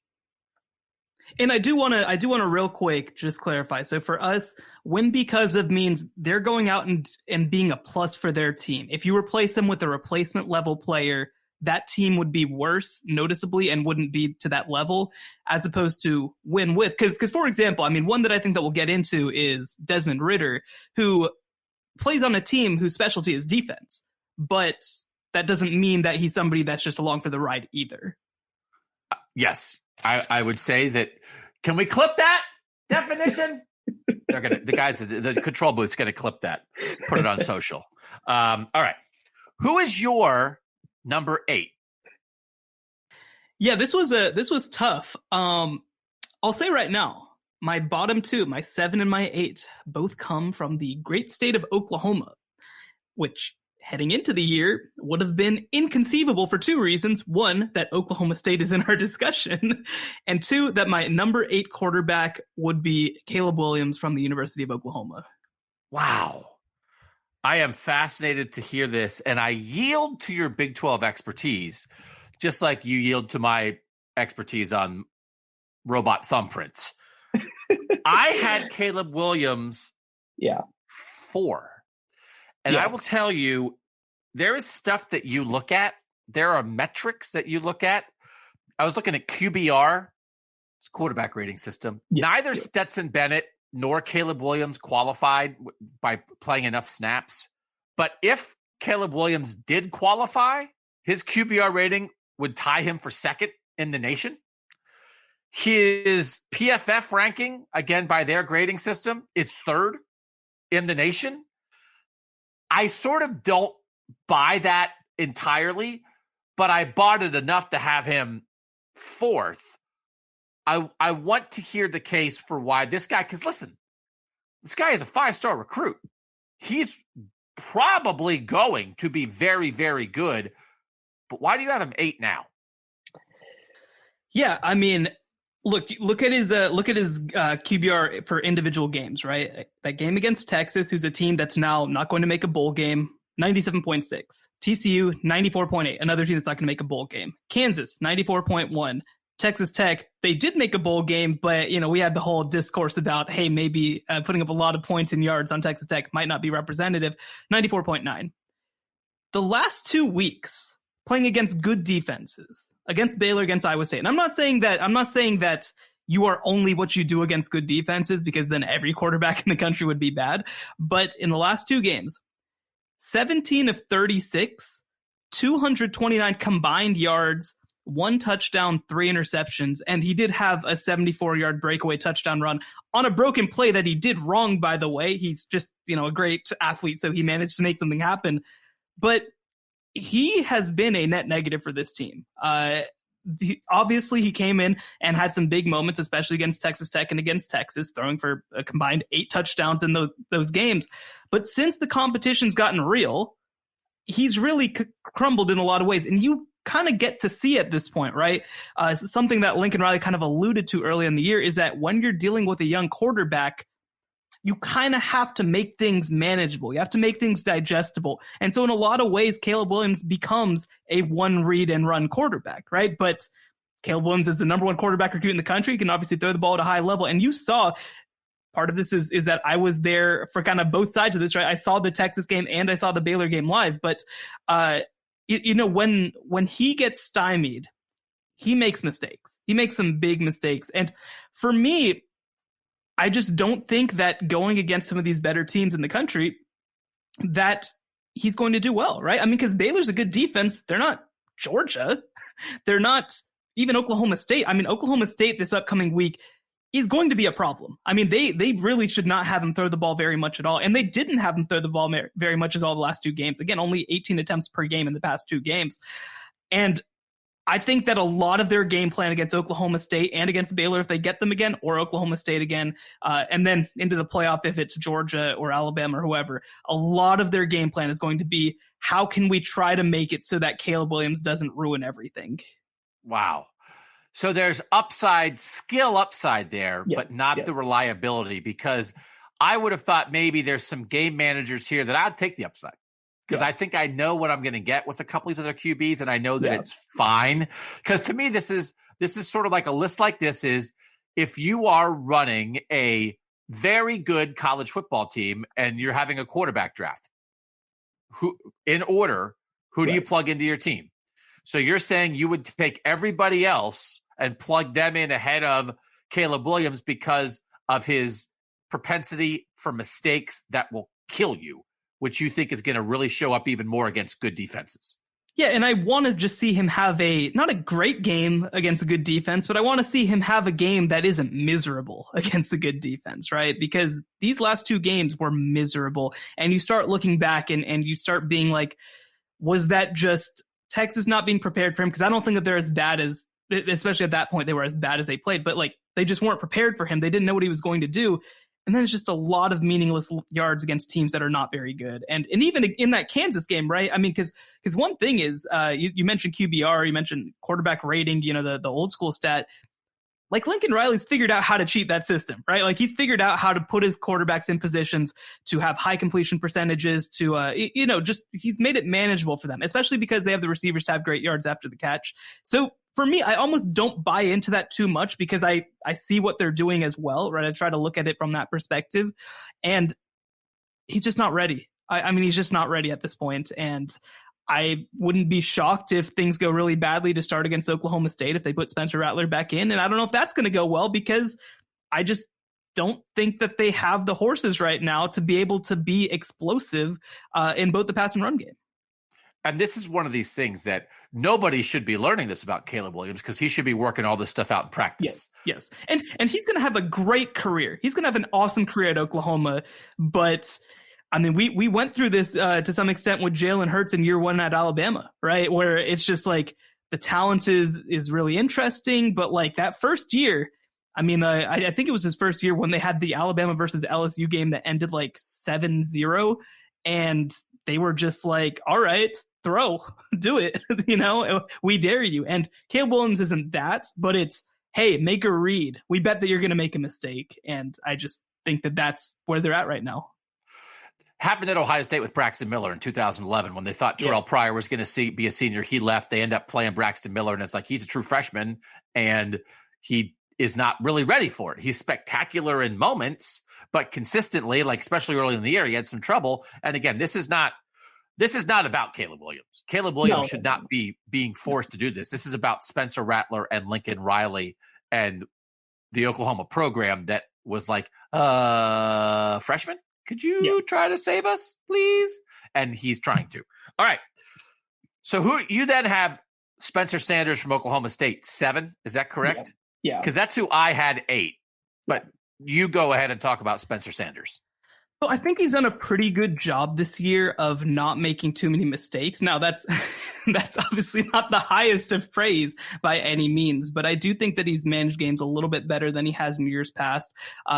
And I do want to real quick just clarify. So for us, win because of means they're going out and being a plus for their team. If you replace them with a replacement level player, that team would be worse noticeably and wouldn't be to that level, as opposed to win with. Because for example, I mean, one that I think that we'll get into is Desmond Ridder, who plays on a team whose specialty is defense, but that doesn't mean that he's somebody that's just along for the ride either. Yes, I would say that. Can we clip that definition? The control booth's gonna clip that, put it on social. All right, who is your number 8? Yeah, this was tough. I'll say right now, my bottom 2, my 7 and my 8, both come from the great state of Oklahoma, which heading into the year would have been inconceivable for 2 reasons. 1, that Oklahoma State is in our discussion, and 2, that my number 8 quarterback would be Caleb Williams from the University of Oklahoma. Wow. I am fascinated to hear this, and I yield to your Big 12 expertise, just like you yield to my expertise on robot thumbprints. I had Caleb Williams 4. And I will tell you, there is stuff that you look at. There are metrics that you look at. I was looking at QBR, it's a quarterback rating system. Neither Stetson Bennett nor Caleb Williams qualified by playing enough snaps. But if Caleb Williams did qualify, his QBR rating would tie him for 2nd in the nation. His PFF ranking, again, by their grading system, is 3rd in the nation. I sort of don't buy that entirely, but I bought it enough to have him 4th. I want to hear the case for why this guy, because listen, this guy is a 5-star recruit. He's probably going to be very, very good. But why do you have him 8 now? Yeah, I mean, look at his QBR for individual games, right? That game against Texas, who's a team that's now not going to make a bowl game, 97.6. TCU, 94.8, another team that's not going to make a bowl game. Kansas, 94.1. Texas Tech, they did make a bowl game, but we had the whole discourse about, hey, maybe putting up a lot of points and yards on Texas Tech might not be representative. 94.9. The last 2 weeks playing against good defenses, against Baylor, against Iowa State. And I'm not saying that you are only what you do against good defenses, because then every quarterback in the country would be bad. But in the last 2 games, 17 of 36, 229 combined yards, 1 touchdown, 3 interceptions, and he did have a 74-yard breakaway touchdown run on a broken play that he did wrong, by the way. He's just, a great athlete, so he managed to make something happen. But he has been a net negative for this team. Obviously, he came in and had some big moments, especially against Texas Tech and against Texas, throwing for a combined 8 touchdowns in those games. But since the competition's gotten real, he's really crumbled in a lot of ways. And you kind of get to see at this point, right? Something that Lincoln Riley kind of alluded to early in the year is that when you're dealing with a young quarterback, you kind of have to make things manageable. You have to make things digestible. And so in a lot of ways, Caleb Williams becomes a one read and run quarterback, right? But Caleb Williams is the number one quarterback recruit in the country. He can obviously throw the ball at a high level. And you saw part of this is that I was there for kind of both sides of this, right? I saw the Texas game and I saw the Baylor game live. But, when he gets stymied, he makes mistakes. He makes some big mistakes. And for me, I just don't think that going against some of these better teams in the country that he's going to do well, right? I mean, because Baylor's a good defense. They're not Georgia. They're not even Oklahoma State. I mean, Oklahoma State this upcoming week is going to be a problem. I mean, they really should not have him throw the ball very much at all. And they didn't have him throw the ball very much as all the last two games. Again, only 18 attempts per game in the past two games. And I think that a lot of their game plan against Oklahoma State and against Baylor, if they get them again, or Oklahoma State again, and then into the playoff if it's Georgia or Alabama or whoever, a lot of their game plan is going to be, how can we try to make it so that Caleb Williams doesn't ruin everything? Wow. So there's skill upside there, yes, but not the reliability, because I would have thought maybe there's some game managers here that I'd take the upside. Because I think I know what I'm going to get with a couple of these other QBs, and I know that it's fine. Because to me, this is sort of like a list like this is, if you are running a very good college football team and you're having a quarterback draft, who do you plug into your team? So you're saying you would take everybody else and plug them in ahead of Caleb Williams because of his propensity for mistakes that will kill you, which you think is going to really show up even more against good defenses. Yeah, and I want to just see him have not a great game against a good defense, but I want to see him have a game that isn't miserable against a good defense, right? Because these last two games were miserable. And you start looking back and you start being like, was that just Texas not being prepared for him? Because I don't think that they're as bad as, especially at that point, they were as bad as they played, but like they just weren't prepared for him. They didn't know what he was going to do. And then it's just a lot of meaningless yards against teams that are not very good. And even in that Kansas game, right? I mean, because one thing is, you mentioned QBR, you mentioned quarterback rating, the old school stat. Like Lincoln Riley's figured out how to cheat that system, right? Like he's figured out how to put his quarterbacks in positions to have high completion percentages, to, just he's made it manageable for them, especially because they have the receivers to have great yards after the catch. So for me, I almost don't buy into that too much because I see what they're doing as well, right? I try to look at it from that perspective, and he's just not ready. I mean, he's just not ready at this point. And I wouldn't be shocked if things go really badly to start against Oklahoma State if they put Spencer Rattler back in. And I don't know if that's going to go well because I just don't think that they have the horses right now to be able to be explosive in both the pass and run game. And this is one of these things that nobody should be learning this about Caleb Williams, because he should be working all this stuff out in practice. Yes. And he's going to have a great career. He's going to have an awesome career at Oklahoma, but I mean, we went through this to some extent with Jalen Hurts in year one at Alabama, right? Where it's just like the talent is really interesting, but like that first year, I mean, I think it was his first year when they had the Alabama versus LSU game that ended like 7-0, and they were just like, all right, throw, do it, we dare you. And Caleb Williams isn't that, but it's, hey, make a read. We bet that you're going to make a mistake. And I just think that that's where they're at right now. Happened at Ohio State with Braxton Miller in 2011 when they thought Terrell Pryor was going to be a senior. He left. They end up playing Braxton Miller, and it's like he's a true freshman, and he is not really ready for it. He's spectacular in moments, but consistently, like especially early in the year, he had some trouble. And again, this is not about Caleb Williams. Caleb Williams should not be being forced to do this. This is about Spencer Rattler and Lincoln Riley and the Oklahoma program that was like, freshman? Could you try to save us, please? And he's trying to. All right. So who you then have Spencer Sanders from Oklahoma State, 7. Is that correct? Yeah. Because that's who I had 8. But you go ahead and talk about Spencer Sanders. Well, I think he's done a pretty good job this year of not making too many mistakes. Now, that's That's obviously not the highest of praise by any means, but I do think that he's managed games a little bit better than he has in years past.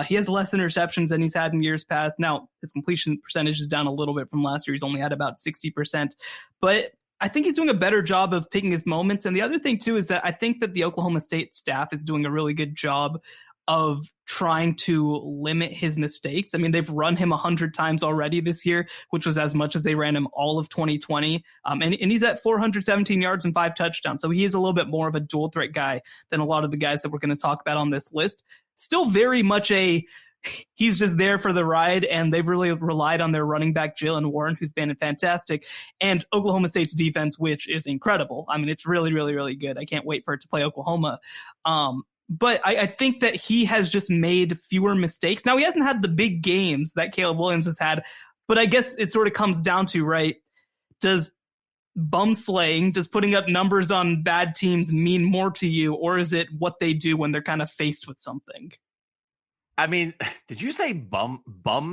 He has less interceptions than he's had in years past. Now, his completion percentage is down a little bit from last year. He's only had about 60%, but I think he's doing a better job of picking his moments. And the other thing, too, is that I think that the Oklahoma State staff is doing a really good job of trying to limit his mistakes. I mean, they've run him 100 times already this year, which was as much as they ran him all of 2020. And he's at 417 yards and 5 touchdowns. So he is a little bit more of a dual threat guy than a lot of the guys that we're going to talk about on this list. Still very much he's just there for the ride, and they've really relied on their running back, Jalen Warren, who's been fantastic, and Oklahoma State's defense, which is incredible. I mean, it's really, really, really good. I can't wait for it to play Oklahoma. But I think that he has just made fewer mistakes. Now, he hasn't had the big games that Caleb Williams has had, but I guess it sort of comes down to, right, does bum slaying, does putting up numbers on bad teams mean more to you, or is it what they do when they're kind of faced with something? I mean, did you say bum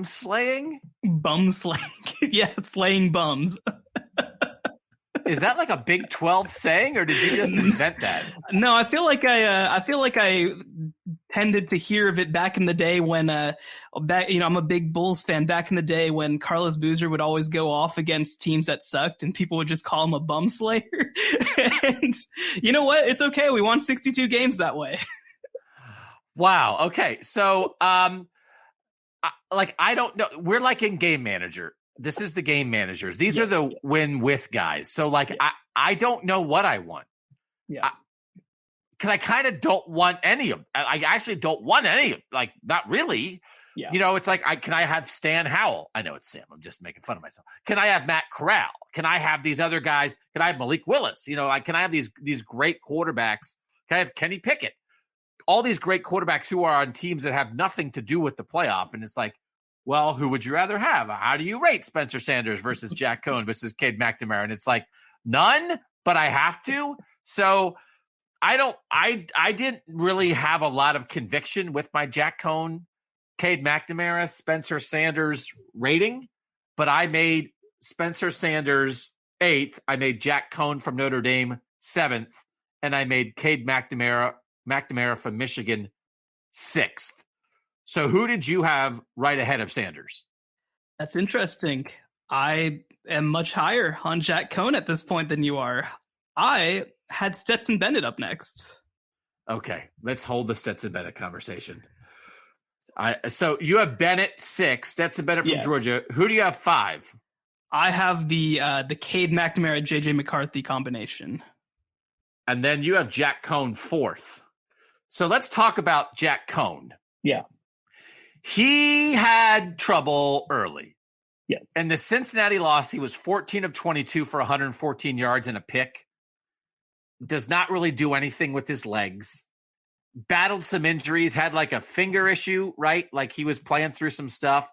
slaying? Bum slaying. Yeah, slaying bums. Is that like a Big 12 saying, or did you just invent that? No, I feel like I tended to hear of it back in the day when, I'm a big Bulls fan. Back in the day when Carlos Boozer would always go off against teams that sucked, and people would just call him a bum slayer. And you know what? It's okay. We won 62 games that way. Wow. Okay. So, I don't know. We're like in Game Manager. This is the game managers. These are the win with guys. So I don't know what I want. Yeah. Because I kind of don't want any of. I actually don't want any of. Like, not really. Yeah. You know, it's like, can I have Stan Howell? I know it's Sam. I'm just making fun of myself. Can I have Matt Corral? Can I have these other guys? Can I have Malik Willis? You know, can I have these great quarterbacks? Can I have Kenny Pickett? All these great quarterbacks who are on teams that have nothing to do with the playoff. And it's like, well, who would you rather have? How do you rate Spencer Sanders versus Jack Cohn versus Cade McNamara? And it's like, none, but I have to. So I didn't really have a lot of conviction with my Jack Cohn, Cade McNamara, Spencer Sanders rating, but I made Spencer Sanders 8th. I made Jack Cohn from Notre Dame 7th, and I made Cade McNamara from Michigan 6th. So who did you have right ahead of Sanders? That's interesting. I am much higher on Jack Cohn at this point than you are. I had Stetson Bennett up next. Okay, let's hold the Stetson Bennett conversation. So you have Bennett 6, Stetson Bennett from Georgia. Who do you have 5? I have the Cade McNamara, JJ McCarthy combination. And then you have Jack Cohn 4th. So let's talk about Jack Cohn. Yeah. He had trouble early. Yes. And the Cincinnati loss, he was 14 of 22 for 114 yards and a pick. Does not really do anything with his legs. Battled some injuries, had like a finger issue, right? Like he was playing through some stuff.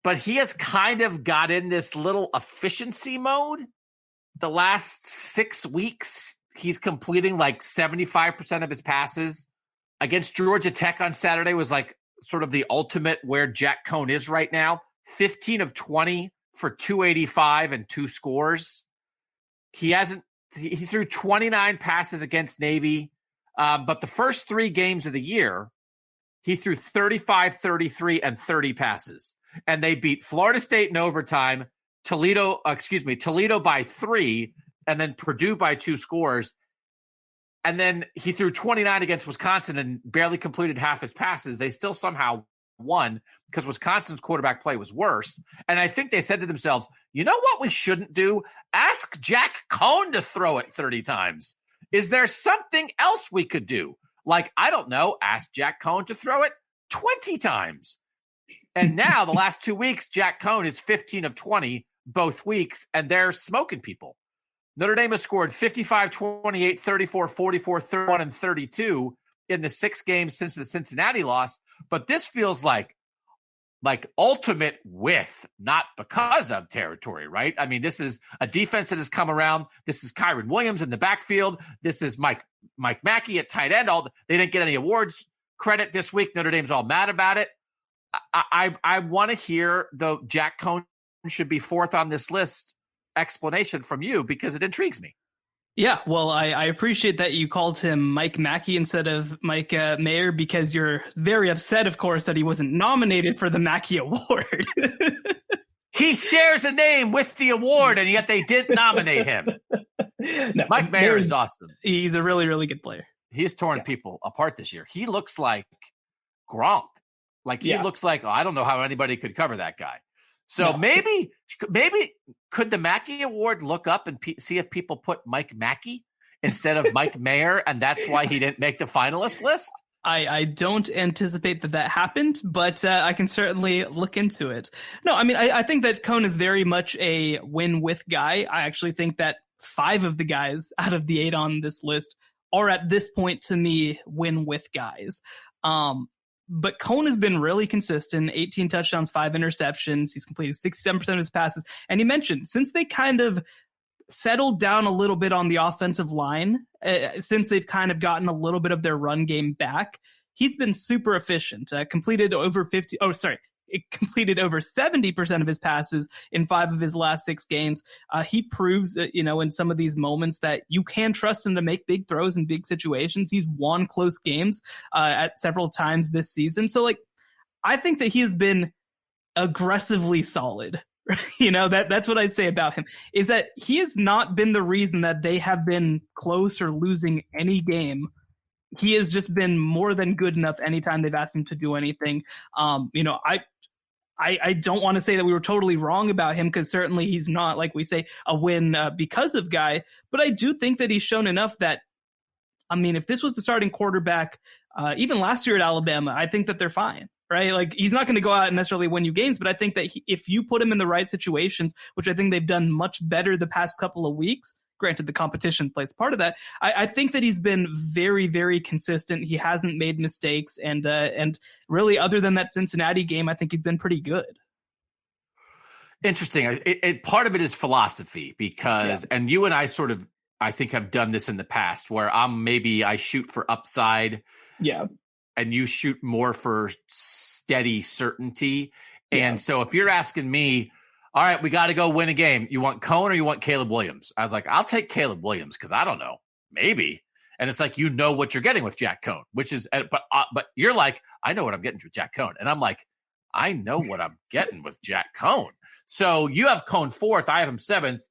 But he has kind of got in this little efficiency mode. The last 6 weeks, he's completing like 75% of his passes. Against Georgia Tech on Saturday was like sort of the ultimate where Jack Cohn is right now. 15 of 20 for 285 and 2 scores. He threw 29 passes against Navy. But the first 3 games of the year, he threw 35, 33, and 30 passes. And they beat Florida State in overtime, Toledo by 3, and then Purdue by 2 scores. And then he threw 29 against Wisconsin and barely completed half his passes. They still somehow won because Wisconsin's quarterback play was worse. And I think they said to themselves, you know what we shouldn't do? Ask Jack Cohn to throw it 30 times. Is there something else we could do? Like, I don't know, ask Jack Cohn to throw it 20 times. And now the last 2 weeks, Jack Cohn is 15 of 20 both weeks, and they're smoking people. Notre Dame has scored 55, 28, 34, 44, 31, and 32 in the 6 games since the Cincinnati loss. But this feels like ultimate with, not because of territory, right? I mean, this is a defense that has come around. This is Kyron Williams in the backfield. This is Mike Mackey at tight end. They didn't get any awards credit this week. Notre Dame's all mad about it. I want to hear, though, Jack Cohn should be 4th on this list. explanation from you because it intrigues me. Yeah, well, I appreciate that you called him Mike Mackey instead of Mike Mayer, because you're very upset, of course, that he wasn't nominated for the Mackey Award. He shares a name with the award, and yet they didn't nominate him. No, Mike Mayer is awesome. He's a really, really good player. He's torn people apart this year. He looks like Gronk. Like he looks like, I don't know how anybody could cover that guy. So maybe could the Mackey Award look up and see if people put Mike Mackey instead of Mike Mayer, and that's why he didn't make the finalist list? I don't anticipate that happened, but I can certainly look into it. No, I mean, I think that Cone is very much a win-with guy. I actually think that 5 of the guys out of the 8 on this list are at this point, to me, win-with guys. But Cone has been really consistent, 18 touchdowns, 5 interceptions. He's completed 67% of his passes. And he mentioned, since they kind of settled down a little bit on the offensive line, since they've kind of gotten a little bit of their run game back, he's been super efficient. Completed over 70% of his passes in 5 of his last 6 games. He proves, in some of these moments that you can trust him to make big throws in big situations. He's won close games at several times this season. So, I think that he has been aggressively solid. That's what I'd say about him, is that he has not been the reason that they have been close or losing any game. He has just been more than good enough anytime they've asked him to do anything. I don't want to say that we were totally wrong about him, because certainly he's not, like we say, a win because of guy. But I do think that he's shown enough that, if this was the starting quarterback, even last year at Alabama, I think that they're fine. Right? He's not going to go out and necessarily win you games, but I think that if you put him in the right situations, which I think they've done much better the past couple of weeks, granted the competition plays part of that, I think that he's been very, very consistent. He hasn't made mistakes, and really, other than that Cincinnati game, I think he's been pretty good. Interesting. Part of it is philosophy, because, and you and I sort of, I think, have done this in the past, where I shoot for upside. Yeah. And you shoot more for steady certainty. And so if you're asking me, all right, we got to go win a game, you want Cone or you want Caleb Williams? I was like, I'll take Caleb Williams, because I don't know, maybe. And it's like, what you're getting with Jack Cone, which is, but you're like, I know what I'm getting with Jack Cone. And I'm like, I know what I'm getting with Jack Cone. So you have Cone 4th, I have him 7th.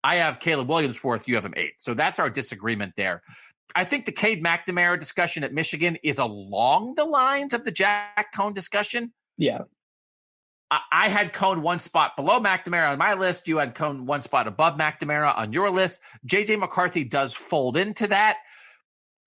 I have Caleb Williams 4th, you have him 8th. So that's our disagreement there. I think the Cade McNamara discussion at Michigan is along the lines of the Jack Cone discussion. Yeah. I had Cone 1 spot below McNamara on my list. You had Cone 1 spot above McNamara on your list. J.J. McCarthy does fold into that.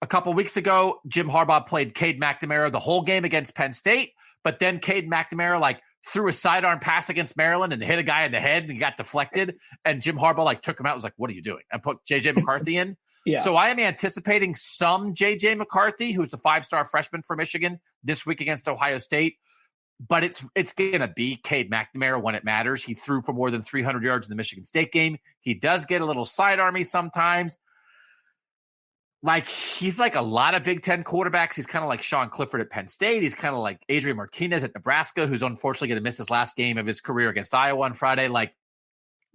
A couple weeks ago, Jim Harbaugh played Cade McNamara the whole game against Penn State, but then Cade McNamara threw a sidearm pass against Maryland and hit a guy in the head and he got deflected. And Jim Harbaugh took him out, was like, what are you doing? And put J.J. McCarthy in. Yeah. So I am anticipating some J.J. McCarthy, who's the 5-star freshman for Michigan, this week against Ohio State. But it's going to be Cade McNamara when it matters. He threw for more than 300 yards in the Michigan State game. He does get a little sidearmy sometimes. He's like a lot of Big Ten quarterbacks. He's kind of like Sean Clifford at Penn State. He's kind of like Adrian Martinez at Nebraska, who's unfortunately going to miss his last game of his career against Iowa on Friday.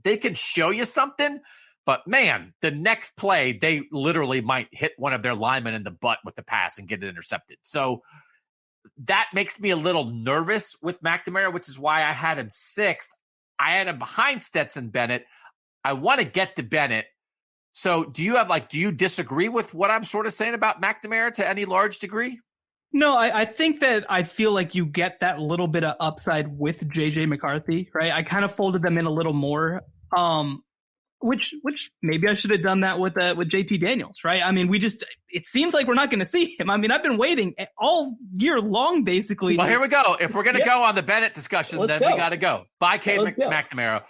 They can show you something. But, man, the next play, they literally might hit one of their linemen in the butt with the pass and get it intercepted. So that makes me a little nervous with McNamara, which is why I had him 6th. I had him behind Stetson Bennett. I want to get to Bennett. So do you disagree with what I'm sort of saying about McNamara to any large degree? No, I think that I feel like you get that little bit of upside with J.J. McCarthy, right? I kind of folded them in a little more. Which maybe I should have done that with JT Daniels, right? It seems like we're not going to see him. I've been waiting all year long, basically. Well, here we go. If we're going to go on the Bennett discussion, we got to go. Bye, Cade McNamara.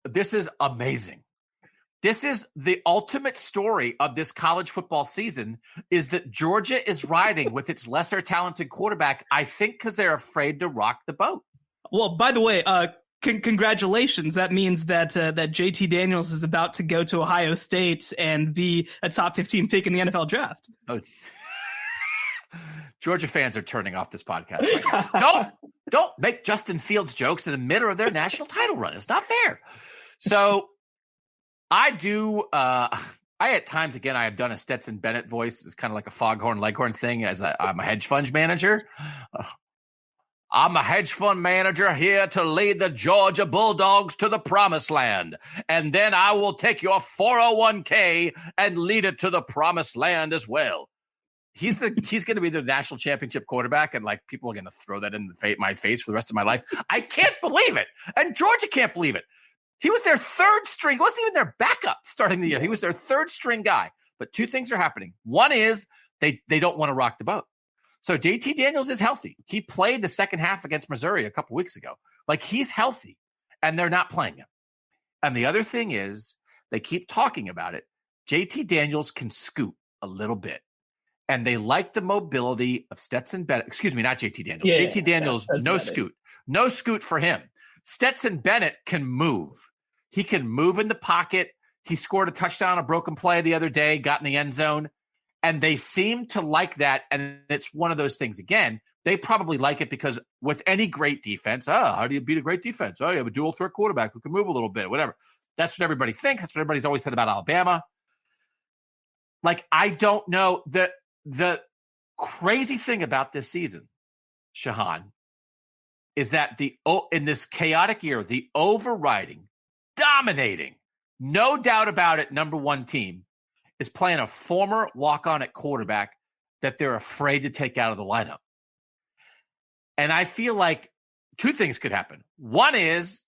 This is amazing. This is the ultimate story of this college football season, is that Georgia is riding with its lesser talented quarterback, I think because they're afraid to rock the boat. Well, by the way, congratulations. That means that JT Daniels is about to go to Ohio State and be a top 15 pick in the NFL draft. Oh. Georgia fans are turning off this podcast right now. Don't make Justin Fields jokes in the middle of their national title run. It's not fair. So I do. I at times, again, I have done a Stetson Bennett voice. It's kind of like a foghorn leghorn thing as I'm a hedge fund manager. I'm a hedge fund manager here to lead the Georgia Bulldogs to the promised land. And then I will take your 401k and lead it to the promised land as well. He's going to be the national championship quarterback, and like people are going to throw that in my face for the rest of my life. I can't believe it. And Georgia can't believe it. He was their third string. He wasn't even their backup starting the year. He was their third string guy. But two things are happening. One is they don't want to rock the boat. So JT Daniels is healthy. He played the second half against Missouri a couple weeks ago. Like, he's healthy, and they're not playing him. And the other thing is, they keep talking about it. JT Daniels can scoot a little bit. And they like the mobility of Stetson Bennett. Excuse me, not JT Daniels. Yeah, JT Daniels, no scoot. No scoot for him. Stetson Bennett can move. He can move in the pocket. He scored a touchdown, a broken play the other day, got in the end zone. And they seem to like that. And it's one of those things, again, they probably like it because with any great defense, how do you beat a great defense? Oh, you have a dual threat quarterback who can move a little bit, whatever. That's what everybody thinks. That's what everybody's always said about Alabama. Like, I don't know. The crazy thing about this season, Shehan, is that in this chaotic year, the overriding, dominating, no doubt about it, number one team is playing a former walk-on at quarterback that they're afraid to take out of the lineup. And I feel like two things could happen. One is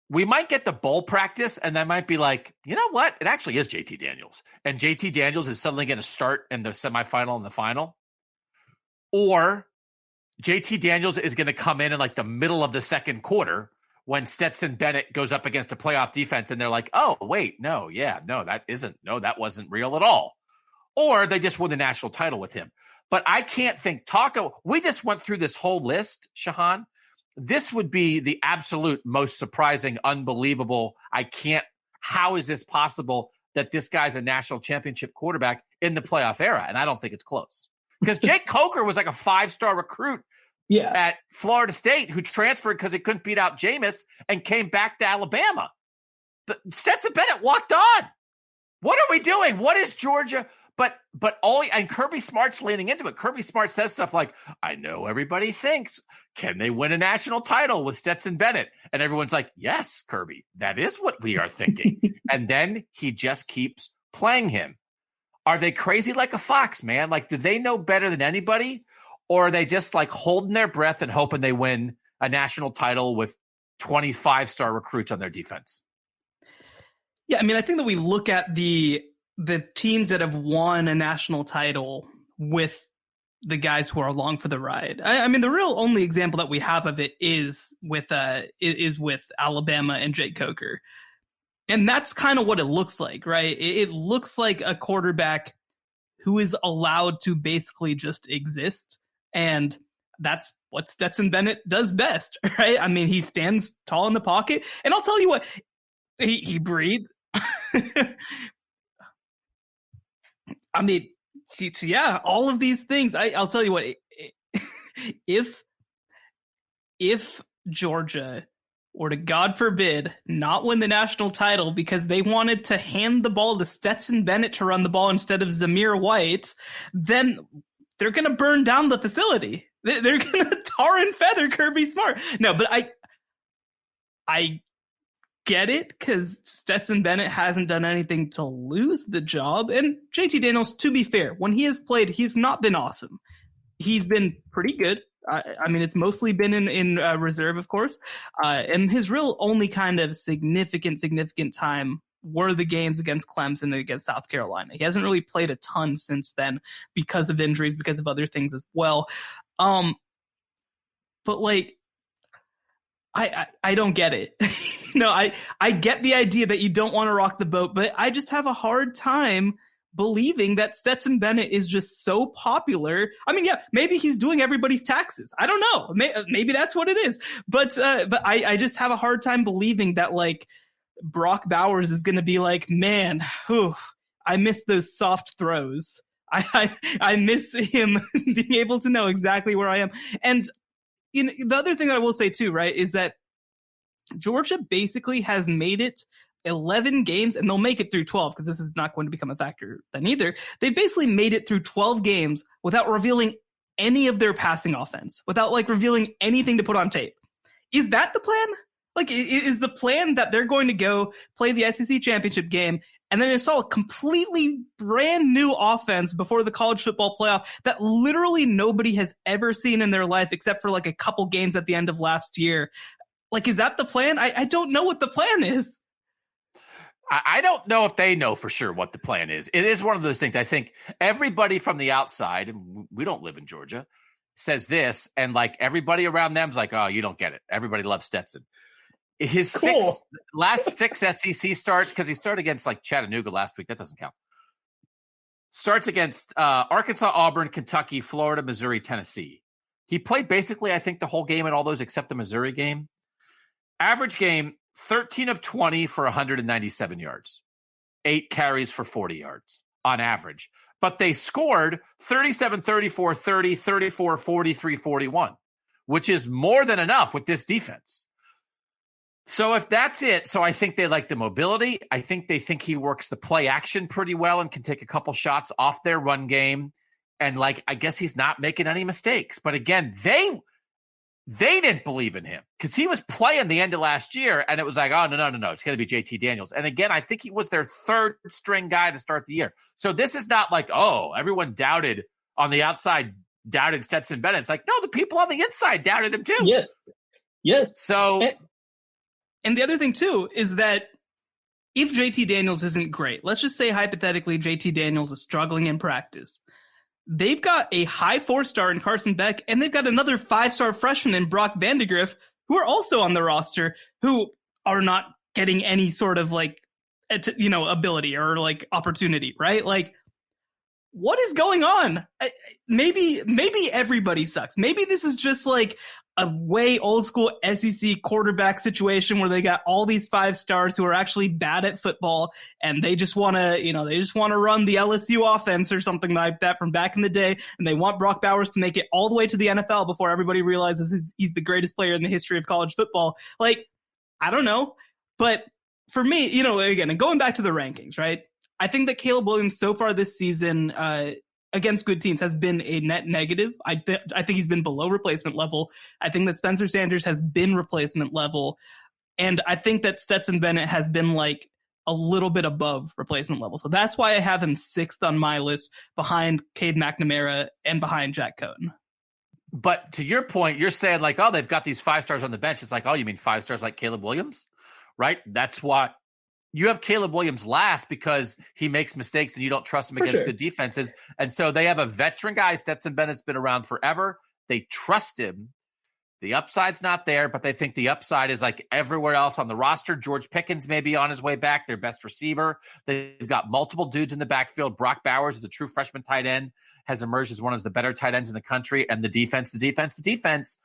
we might get the bowl practice, and that might be like, you know what? It actually is JT Daniels. And JT Daniels is suddenly going to start in the semifinal and the final. Or JT Daniels is going to come in like the middle of the second quarter when Stetson Bennett goes up against a playoff defense, and they're like, oh, wait, that wasn't real at all. Or they just won the national title with him. But I can't think we just went through this whole list, Shehan. This would be the absolute most surprising, unbelievable. How is this possible that this guy's a national championship quarterback in the playoff era? And I don't think it's close. Because Jake Coker was like a 5-star recruit at Florida State who transferred because he couldn't beat out Jameis and came back to Alabama. But Stetson Bennett walked on. What are we doing? What is Georgia? And Kirby Smart's leaning into it. Kirby Smart says stuff like, I know everybody thinks, can they win a national title with Stetson Bennett? And everyone's like, yes, Kirby, that is what we are thinking. And then he just keeps playing him. Are they crazy like a fox, man? Like, do they know better than anybody? Or are they just like holding their breath and hoping they win a national title with 25-star recruits on their defense? Yeah, I mean, I think that we look at the teams that have won a national title with the guys who are along for the ride. I mean, the real only example that we have of it is with Alabama and Jake Coker. And that's kind of what it looks like, right? It looks like a quarterback who is allowed to basically just exist. And that's what Stetson Bennett does best, right? I mean, he stands tall in the pocket. And I'll tell you what, he breathed. I mean, yeah, all of these things. I'll tell you what, if Georgia were to, God forbid, not win the national title because they wanted to hand the ball to Stetson Bennett to run the ball instead of Zamir White, then they're going to burn down the facility. They're going to tar and feather Kirby Smart. No, but I get it, because Stetson Bennett hasn't done anything to lose the job. And JT Daniels, to be fair, when he has played, he's not been awesome. He's been pretty good. I mean, it's mostly been in reserve, of course. And his real only kind of significant time were the games against Clemson and against South Carolina. He hasn't really played a ton since then because of injuries, because of other things as well. But like, I don't get it. No, I get the idea that you don't want to rock the boat, but I just have a hard time believing that Stetson Bennett is just so popular. I mean, yeah, maybe he's doing everybody's taxes. I don't know. Maybe that's what it is. But I just have a hard time believing that like Brock Bowers is going to be like, man, I miss those soft throws. I miss him being able to know exactly where I am. And you know, the other thing that I will say too, right, is that Georgia basically has made it 11 games, and they'll make it through 12 because this is not going to become a factor then either. They basically made it through 12 games without revealing any of their passing offense, without like revealing anything to put on tape. Is that the plan? Like, is the plan that they're going to go play the SEC championship game and then install a completely brand new offense before the college football playoff that literally nobody has ever seen in their life except for like a couple games at the end of last year? Like, is that the plan? I don't know what the plan is. I don't know if they know for sure what the plan is. It is one of those things. I think everybody from the outside, and we don't live in Georgia, says this, and like everybody around them's like, oh, you don't get it. Everybody loves Stetson. His last six SEC starts, because he started against like Chattanooga last week. That doesn't count. Starts against Arkansas, Auburn, Kentucky, Florida, Missouri, Tennessee. He played basically, I think, the whole game in all those except the Missouri game. Average game, 13 of 20 for 197 yards. 8 carries for 40 yards on average. But they scored 37, 34, 30, 34, 43, 41, which is more than enough with this defense. So if that's it, so I think they like the mobility. I think they think he works the play action pretty well and can take a couple shots off their run game. And like, I guess he's not making any mistakes. But again, they didn't believe in him because he was playing the end of last year and it was like, oh, no. It's going to be JT Daniels. And again, I think he was their third string guy to start the year. So this is not like, oh, everyone doubted on the outside, doubted Stetson Bennett. It's like, no, the people on the inside doubted him too. Yes. So... And the other thing, too, is that if JT Daniels isn't great, let's just say hypothetically JT Daniels is struggling in practice. They've got a high 4-star in Carson Beck, and they've got another 5-star freshman in Brock Vandegrift, who are also on the roster, who are not getting any sort of like, ability or like opportunity, right? Like, what is going on? Maybe everybody sucks. Maybe this is just like a way old school SEC quarterback situation where they got all these 5-stars who are actually bad at football and they just want to, run the LSU offense or something like that from back in the day. And they want Brock Bowers to make it all the way to the NFL before everybody realizes he's the greatest player in the history of college football. Like, I don't know. But for me, again, and going back to the rankings, right? I think that Caleb Williams so far this season, against good teams has been a net negative. I think he's been below replacement level. I think that Spencer Sanders has been replacement level. And I think that Stetson Bennett has been like a little bit above replacement level. So that's why I have him 6th on my list behind Cade McNamara and behind Jack Cohn. But to your point, you're saying like, oh, they've got these 5-stars on the bench. It's like, oh, you mean 5-stars like Caleb Williams, right? That's why you have Caleb Williams last because he makes mistakes and you don't trust him against good defenses. And so they have a veteran guy. Stetson Bennett's been around forever. They trust him. The upside's not there, but they think the upside is like everywhere else on the roster. George Pickens may be on his way back, their best receiver. They've got multiple dudes in the backfield. Brock Bowers is a true freshman tight end, has emerged as one of the better tight ends in the country. And the defense,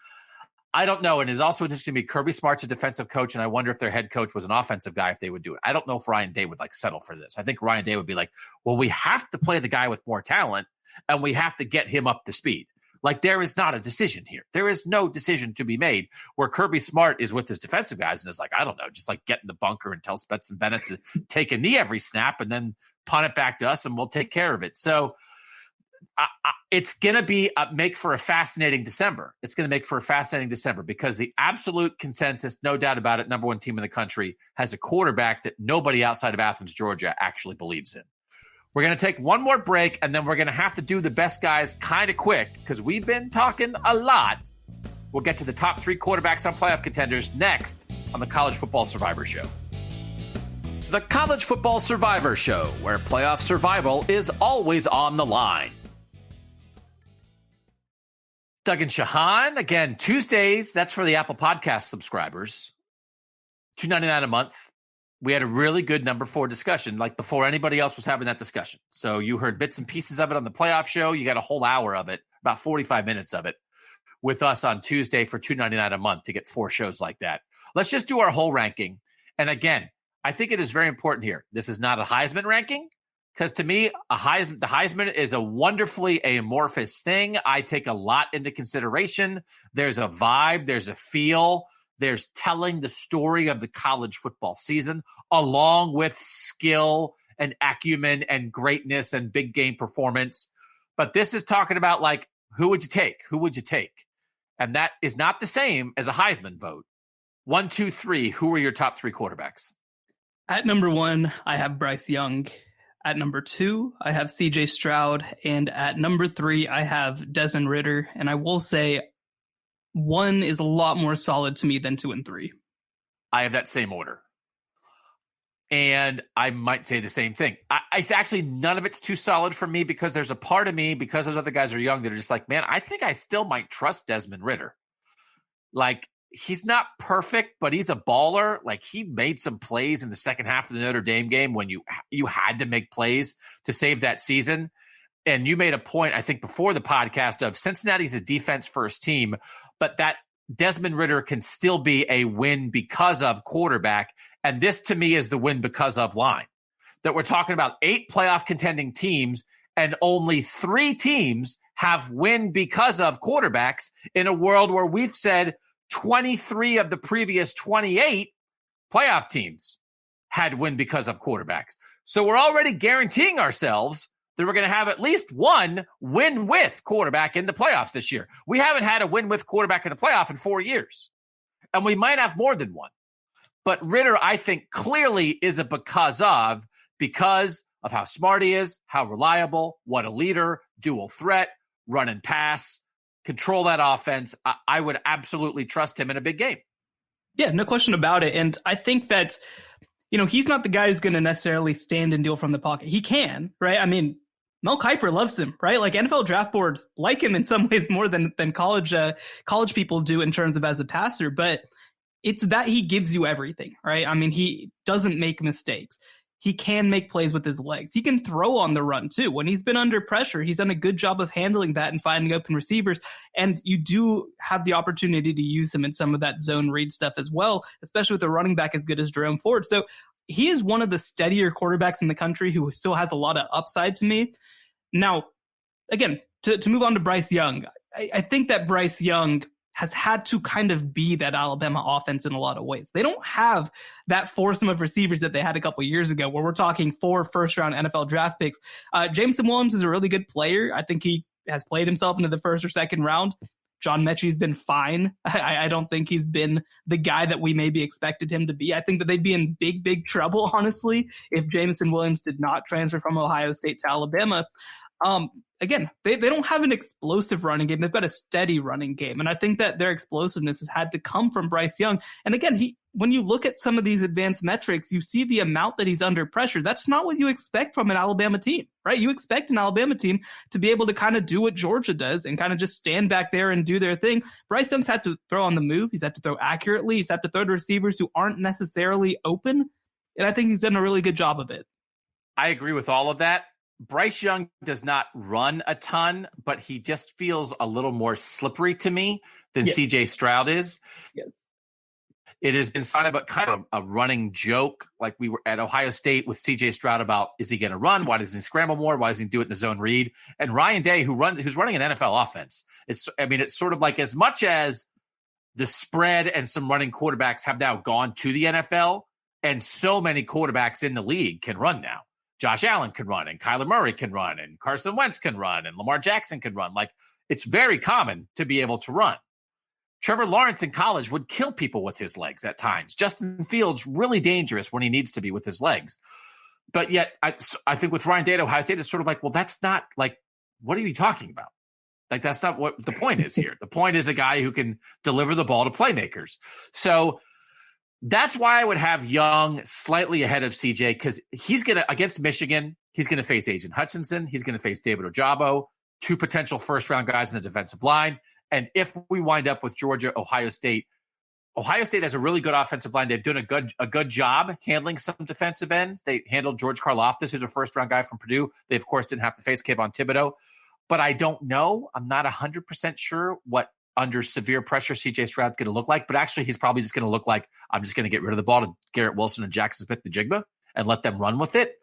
I don't know. And it's also interesting to me, Kirby Smart's a defensive coach, and I wonder if their head coach was an offensive guy, if they would do it. I don't know if Ryan Day would like settle for this. I think Ryan Day would be like, well, we have to play the guy with more talent, and we have to get him up to speed. Like, there is not a decision here. There is no decision to be made where Kirby Smart is with his defensive guys and is like, I don't know, just like get in the bunker and tell Stetson Bennett to take a knee every snap and then punt it back to us and we'll take care of it. So it's going to make for a fascinating December. It's going to make for a fascinating December because the absolute consensus, no doubt about it, number one team in the country has a quarterback that nobody outside of Athens, Georgia actually believes in. We're going to take one more break, and then we're going to have to do the best guys kind of quick because we've been talking a lot. We'll get to the top 3 quarterbacks on playoff contenders next on the College Football Survivor Show. The College Football Survivor Show, where playoff survival is always on the line. Doug and Shehan, again, Tuesdays, that's for the Apple Podcast subscribers. $2.99 a month. We had a really good number 4 discussion, like before anybody else was having that discussion. So you heard bits and pieces of it on the playoff show. You got a whole hour of it, about 45 minutes of it, with us on Tuesday for $2.99 a month to get 4 shows like that. Let's just do our whole ranking. And again, I think it is very important here. This is not a Heisman ranking. Because to me, the Heisman is a wonderfully amorphous thing. I take a lot into consideration. There's a vibe. There's a feel. There's telling the story of the college football season along with skill and acumen and greatness and big game performance. But this is talking about, like, who would you take? Who would you take? And that is not the same as a Heisman vote. 1, 2, 3, who are your top 3 quarterbacks? At number 1, I have Bryce Young. At number 2, I have CJ Stroud. And at number 3, I have Desmond Ridder. And I will say 1 is a lot more solid to me than 2 and 3. I have that same order. And I might say the same thing. It's actually, none of it's too solid for me, because there's a part of me, because those other guys are young, that are just like, man, I think I still might trust Desmond Ridder. Like, he's not perfect, but he's a baller. Like, he made some plays in the second half of the Notre Dame game when you had to make plays to save that season. And you made a point, I think, before the podcast of Cincinnati's a defense-first team, but that Desmond Ridder can still be a win because of quarterback. And this, to me, is the win because of line. That we're talking about 8 playoff contending teams, and only 3 teams have win because of quarterbacks, in a world where we've said 23 of the previous 28 playoff teams had win because of quarterbacks. So we're already guaranteeing ourselves that we're going to have at least one win with quarterback in the playoffs this year. We haven't had a win with quarterback in the playoff in 4 years, and we might have more than one. But Ridder, I think, clearly is a because of how smart he is, how reliable, what a leader, dual threat, run and pass, control that offense. I would absolutely trust him in a big game. Yeah, no question about it. And I think that, he's not the guy who's going to necessarily stand and deal from the pocket. He can, right? I mean, Mel Kiper loves him, right? Like, NFL draft boards like him in some ways more than college people do in terms of as a passer, but it's that he gives you everything, right? I mean, he doesn't make mistakes. He can make plays with his legs. He can throw on the run too. When he's been under pressure, he's done a good job of handling that and finding open receivers. And you do have the opportunity to use him in some of that zone read stuff as well, especially with a running back as good as Jerome Ford. So he is one of the steadier quarterbacks in the country who still has a lot of upside to me. Now, again, to move on to Bryce Young, I think that Bryce Young has had to kind of be that Alabama offense in a lot of ways. They don't have that foursome of receivers that they had a couple of years ago, where we're talking 4 first-round NFL draft picks. Jameson Williams is a really good player. I think he has played himself into the first or second round. John Mechie's been fine. I don't think he's been the guy that we maybe expected him to be. I think that they'd be in big, big trouble, honestly, if Jameson Williams did not transfer from Ohio State to Alabama. Again, they don't have an explosive running game. They've got a steady running game. And I think that their explosiveness has had to come from Bryce Young. And again, when you look at some of these advanced metrics, you see the amount that he's under pressure. That's not what you expect from an Alabama team, right? You expect an Alabama team to be able to kind of do what Georgia does and kind of just stand back there and do their thing. Bryce Young's had to throw on the move. He's had to throw accurately. He's had to throw to receivers who aren't necessarily open. And I think he's done a really good job of it. I agree with all of that. Bryce Young does not run a ton, but he just feels a little more slippery to me than CJ Stroud is. Yes. It has been kind of a running joke. Like, we were at Ohio State with CJ Stroud about, is he going to run? Why doesn't he scramble more? Why doesn't he do it in the zone read? And Ryan Day, who's running an NFL offense. It's sort of like, as much as the spread and some running quarterbacks have now gone to the NFL, and so many quarterbacks in the league can run now. Josh Allen can run, and Kyler Murray can run, and Carson Wentz can run, and Lamar Jackson can run. Like, it's very common to be able to run. Trevor Lawrence in college would kill people with his legs at times. Justin Fields, really dangerous when he needs to be with his legs. But yet, I think with Ryan Day at Ohio State, it's sort of like, well, that's not, like, what are you talking about? Like, that's not what the point is here. The point is a guy who can deliver the ball to playmakers. So that's why I would have Young slightly ahead of CJ, because he's going to, against Michigan, he's going to face Agent Hutchinson. He's going to face David Ojabo, 2 potential first-round guys in the defensive line. And if we wind up with Georgia, Ohio State has a really good offensive line. They've done a good job handling some defensive ends. They handled George Karlaftis, who's a first-round guy from Purdue. They, of course, didn't have to face Kayvon Thibodeau. But I don't know. I'm not 100% sure what under severe pressure CJ Stroud's going to look like. But actually, he's probably just going to look like, I'm just going to get rid of the ball to Garrett Wilson and Jackson Smith-Njigba and let them run with it.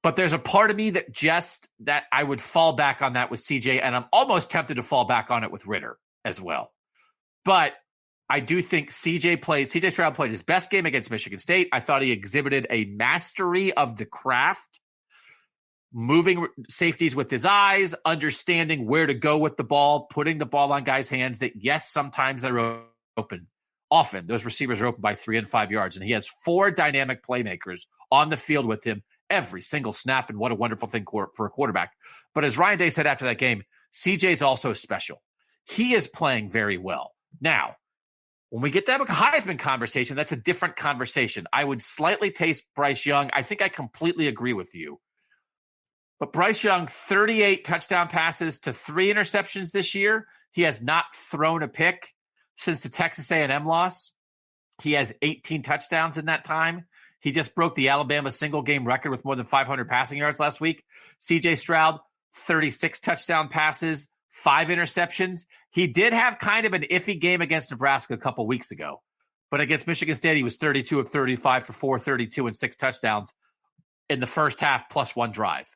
But there's a part of me that I would fall back on that with CJ, and I'm almost tempted to fall back on it with Ridder as well. But I do think CJ Stroud played his best game against Michigan State. I thought he exhibited a mastery of the craft, moving safeties with his eyes, understanding where to go with the ball, putting the ball on guys' hands that, yes, sometimes they're open. Often those receivers are open by 3 and 5 yards, and he has 4 dynamic playmakers on the field with him every single snap, and what a wonderful thing for a quarterback. But as Ryan Day said after that game, CJ's also special. He is playing very well. Now, when we get to have a Heisman conversation, that's a different conversation. I would slightly taste Bryce Young. I think I completely agree with you. But Bryce Young, 38 touchdown passes to 3 interceptions this year. He has not thrown a pick since the Texas A&M loss. He has 18 touchdowns in that time. He just broke the Alabama single-game record with more than 500 passing yards last week. C.J. Stroud, 36 touchdown passes, 5 interceptions. He did have kind of an iffy game against Nebraska a couple weeks ago. But against Michigan State, he was 32 of 35 for 432 and 6 touchdowns in the first half plus 1 drive.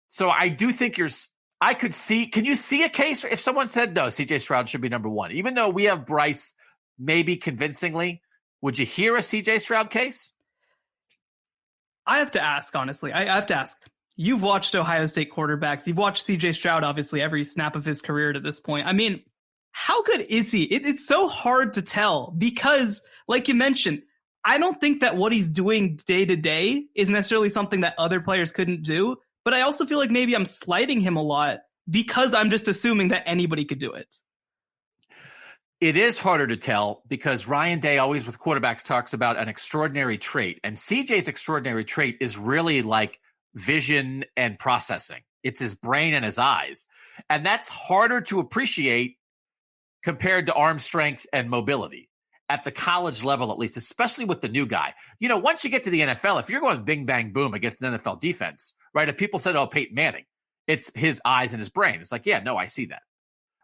So I do think can you see a case if someone said, no, CJ Stroud should be number 1, even though we have Bryce maybe convincingly, would you hear a CJ Stroud case? I have to ask, honestly, I have to ask, you've watched Ohio State quarterbacks. You've watched CJ Stroud, obviously, every snap of his career to this point. I mean, how good is he? It's so hard to tell because, like you mentioned, I don't think that what he's doing day to day is necessarily something that other players couldn't do. But I also feel like maybe I'm slighting him a lot because I'm just assuming that anybody could do it. It is harder to tell because Ryan Day always with quarterbacks talks about an extraordinary trait. And CJ's extraordinary trait is really like vision and processing. It's his brain and his eyes. And that's harder to appreciate compared to arm strength and mobility at the college level, at least, especially with the new guy. You know, once you get to the NFL, if you're going bing, bang, boom against an NFL defense, right? If people said, oh, Peyton Manning, it's his eyes and his brain. It's like, yeah, no, I see that.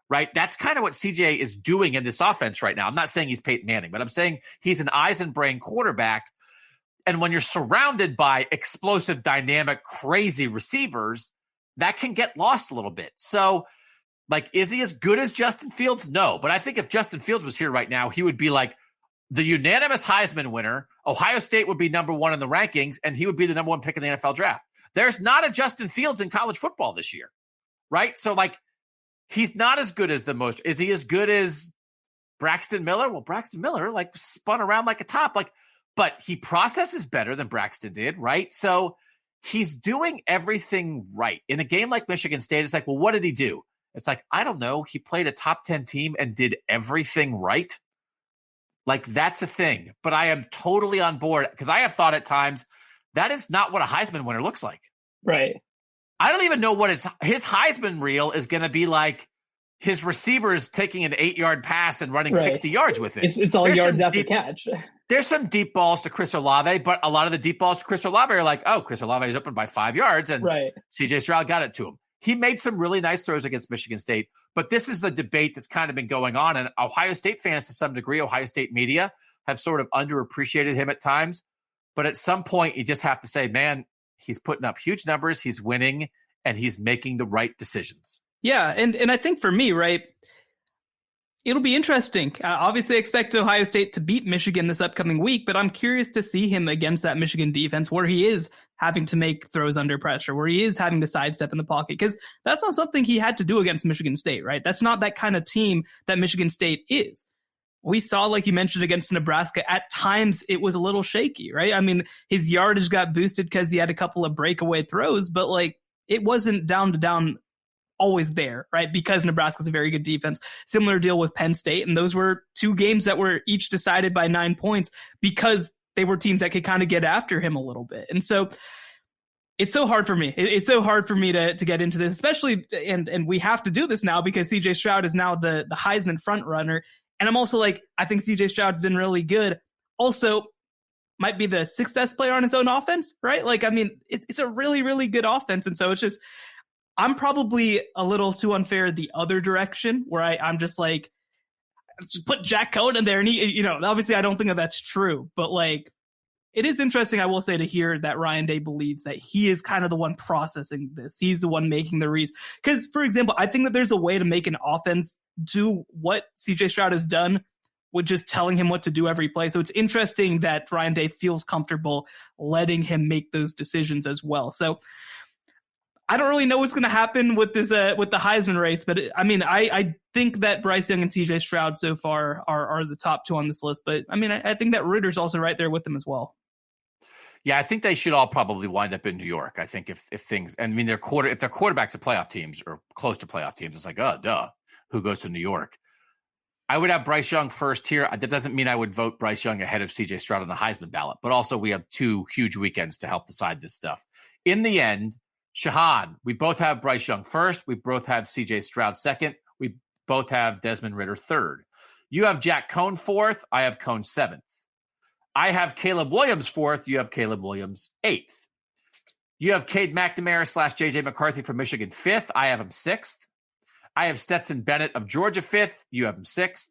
Right? That's kind of what CJ is doing in this offense right now. I'm not saying he's Peyton Manning, but I'm saying he's an eyes and brain quarterback. And when you're surrounded by explosive, dynamic, crazy receivers, that can get lost a little bit. So, like, is he as good as Justin Fields? No. But I think if Justin Fields was here right now, he would be like the unanimous Heisman winner. Ohio State would be number 1 in the rankings, and he would be the number 1 pick in the NFL draft. There's not a Justin Fields in college football this year, right? So, like, he's not as good as the most. Is he as good as Braxton Miller? Well, Braxton Miller, like, spun around like a top. Like, but he processes better than Braxton did, right? So he's doing everything right. In a game like Michigan State, it's like, well, what did he do? It's like, I don't know. He played a top 10 team and did everything right. Like, that's a thing. But I am totally on board because I have thought at times that is not what a Heisman winner looks like. Right. I don't even know what his Heisman reel is going to be like. His receivers taking an 8-yard pass and running 60 yards with it. It's all yards after catch. There's some deep balls to Chris Olave, but a lot of the deep balls to Chris Olave are like, oh, Chris Olave is open by 5 yards, and CJ Stroud got it to him. He made some really nice throws against Michigan State, but this is the debate that's kind of been going on, and Ohio State fans to some degree, Ohio State media, have sort of underappreciated him at times. But at some point, you just have to say, man, he's putting up huge numbers, he's winning, and he's making the right decisions. Yeah, and I think for me, right, it'll be interesting. Obviously, I expect Ohio State to beat Michigan this upcoming week, but I'm curious to see him against that Michigan defense where he is having to make throws under pressure, where he is having to sidestep in the pocket, because that's not something he had to do against Michigan State, right? That's not that kind of team that Michigan State is. We saw, like you mentioned, against Nebraska, at times it was a little shaky, right? I mean, his yardage got boosted because he had a couple of breakaway throws, but like it wasn't down to down always there, right? Because Nebraska's a very good defense. Similar deal with Penn State. And those were 2 games that were each decided by 9 points because they were teams that could kind of get after him a little bit. And so it's so hard for me. It's so hard for me to get into this, especially, and we have to do this now because CJ Stroud is now the Heisman front runner. And I'm also like, I think CJ Stroud's been really good. Also, might be the 6th best player on his own offense, right? Like, I mean, it's a really, really good offense. And so it's just, I'm probably a little too unfair the other direction where I'm just like, just put Jack Cohn in there. And he, you know, obviously I don't think that that's true, but like, it is interesting, I will say, to hear that Ryan Day believes that he is kind of the one processing this. He's the one making the reads. Because, for example, I think that there's a way to make an offense do what CJ Stroud has done with just telling him what to do every play. So it's interesting that Ryan Day feels comfortable letting him make those decisions as well. So I don't really know what's going to happen with this with the Heisman race, but I think that Bryce Young and CJ Stroud so far are the top two on this list. But I think that Ritter's also right there with them as well. Yeah, I think they should all probably wind up in New York. I think if things, if their quarterbacks of playoff teams or close to playoff teams, it's like, oh, duh, who goes to New York? I would have Bryce Young first here. That doesn't mean I would vote Bryce Young ahead of CJ Stroud on the Heisman ballot, but also we have two huge weekends to help decide this stuff. In the end, Shehan, we both have Bryce Young first. We both have CJ Stroud second. We both have Desmond Ridder third. You have Jack Cohn fourth. I have Cohn seventh. I have Caleb Williams fourth. You have Caleb Williams eighth. You have Cade McNamara / JJ McCarthy from Michigan fifth. I have him sixth. I have Stetson Bennett of Georgia fifth. You have him sixth.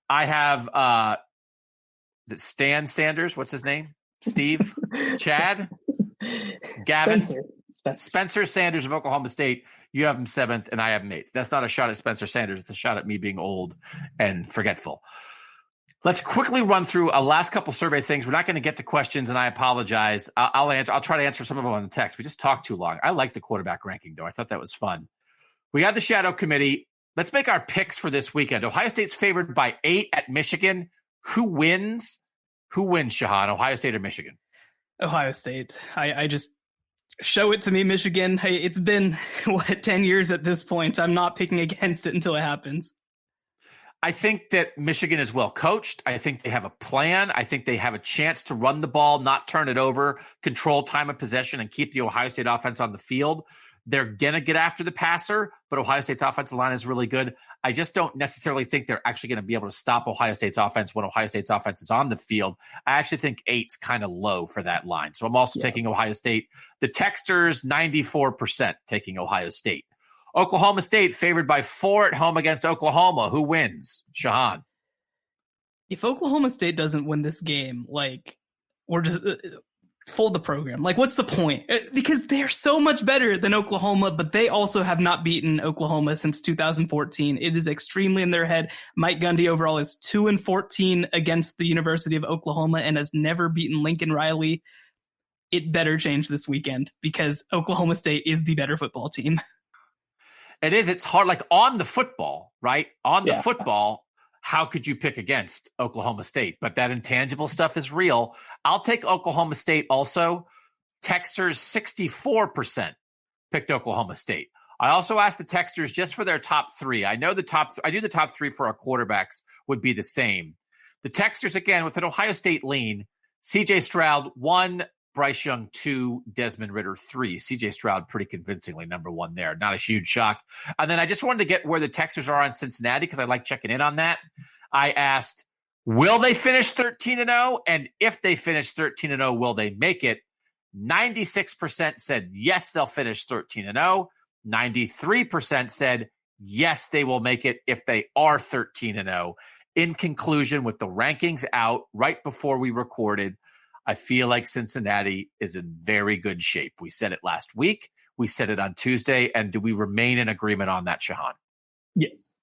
I have is it Stan Sanders? What's his name? Steve? Chad? Gavin? Spencer Sanders of Oklahoma State. You have him seventh, and I have him eighth. That's not a shot at Spencer Sanders. It's a shot at me being old and forgetful. Let's quickly run through a last couple survey things. We're not going to get to questions, and I apologize. I'll try to answer some of them on the text. We just talked too long. I like the quarterback ranking, though. I thought that was fun. We got the Shadow Committee. Let's make our picks for this weekend. Ohio State's favored by 8 at Michigan. Who wins? Who wins, Shehan? Ohio State or Michigan? Ohio State. I just show it to me, Michigan. Hey, it's been, 10 years at this point. I'm not picking against it until it happens. I think that Michigan is well coached. I think they have a plan. I think they have a chance to run the ball, not turn it over, control time of possession, and keep the Ohio State offense on the field. They're going to get after the passer, but Ohio State's offensive line is really good. I just don't necessarily think they're actually going to be able to stop Ohio State's offense when Ohio State's offense is on the field. I actually think 8's kind of low for that line. So I'm also taking Ohio State. The Texters, 94% taking Ohio State. Oklahoma State favored by 4 at home against Oklahoma. Who wins? Shehan. If Oklahoma State doesn't win this game, we're just fold the program. What's the point? Because they're so much better than Oklahoma, but they also have not beaten Oklahoma since 2014. It is extremely in their head. Mike Gundy overall is 2-14 against the University of Oklahoma and has never beaten Lincoln Riley. It better change this weekend because Oklahoma State is the better football team. It is. It's hard. On the football, right? On the football, how could you pick against Oklahoma State? But that intangible stuff is real. I'll take Oklahoma State also. Texters, 64% picked Oklahoma State. I also asked the Texters just for their top 3. I know I do the top 3 for our quarterbacks would be the same. The Texters, again, with an Ohio State lean, CJ Stroud, 1, Bryce Young, 2, Desmond Ridder, 3. CJ Stroud pretty convincingly number 1 there. Not a huge shock. And then I just wanted to get where the Texans are on Cincinnati because I like checking in on that. I asked, will they finish 13-0? And if they finish 13-0, will they make it? 96% said yes, they'll finish 13-0. 93% said yes, they will make it if they are 13-0. In conclusion, with the rankings out right before we recorded, I feel like Cincinnati is in very good shape. We said it last week. We said it on Tuesday. And do we remain in agreement on that, Shehan? Yes.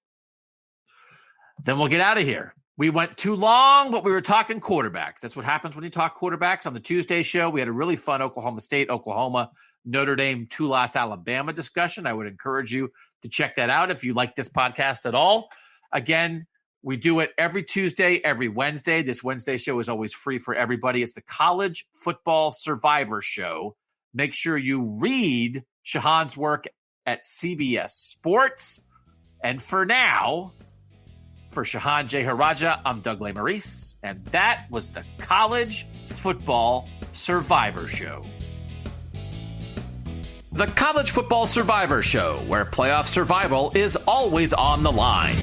Then we'll get out of here. We went too long, but we were talking quarterbacks. That's what happens when you talk quarterbacks. On the Tuesday show, we had a really fun Oklahoma State, Oklahoma, Notre Dame, Tulas, Alabama discussion. I would encourage you to check that out if you like this podcast at all. Again, we do it every Tuesday, every Wednesday. This Wednesday show is always free for everybody. It's the College Football Survivor Show. Make sure you read Shehan's work at CBS Sports. And for now, for Shehan Jeyarajah, I'm Doug Lesmerises, and that was the College Football Survivor Show. The College Football Survivor Show, where playoff survival is always on the line.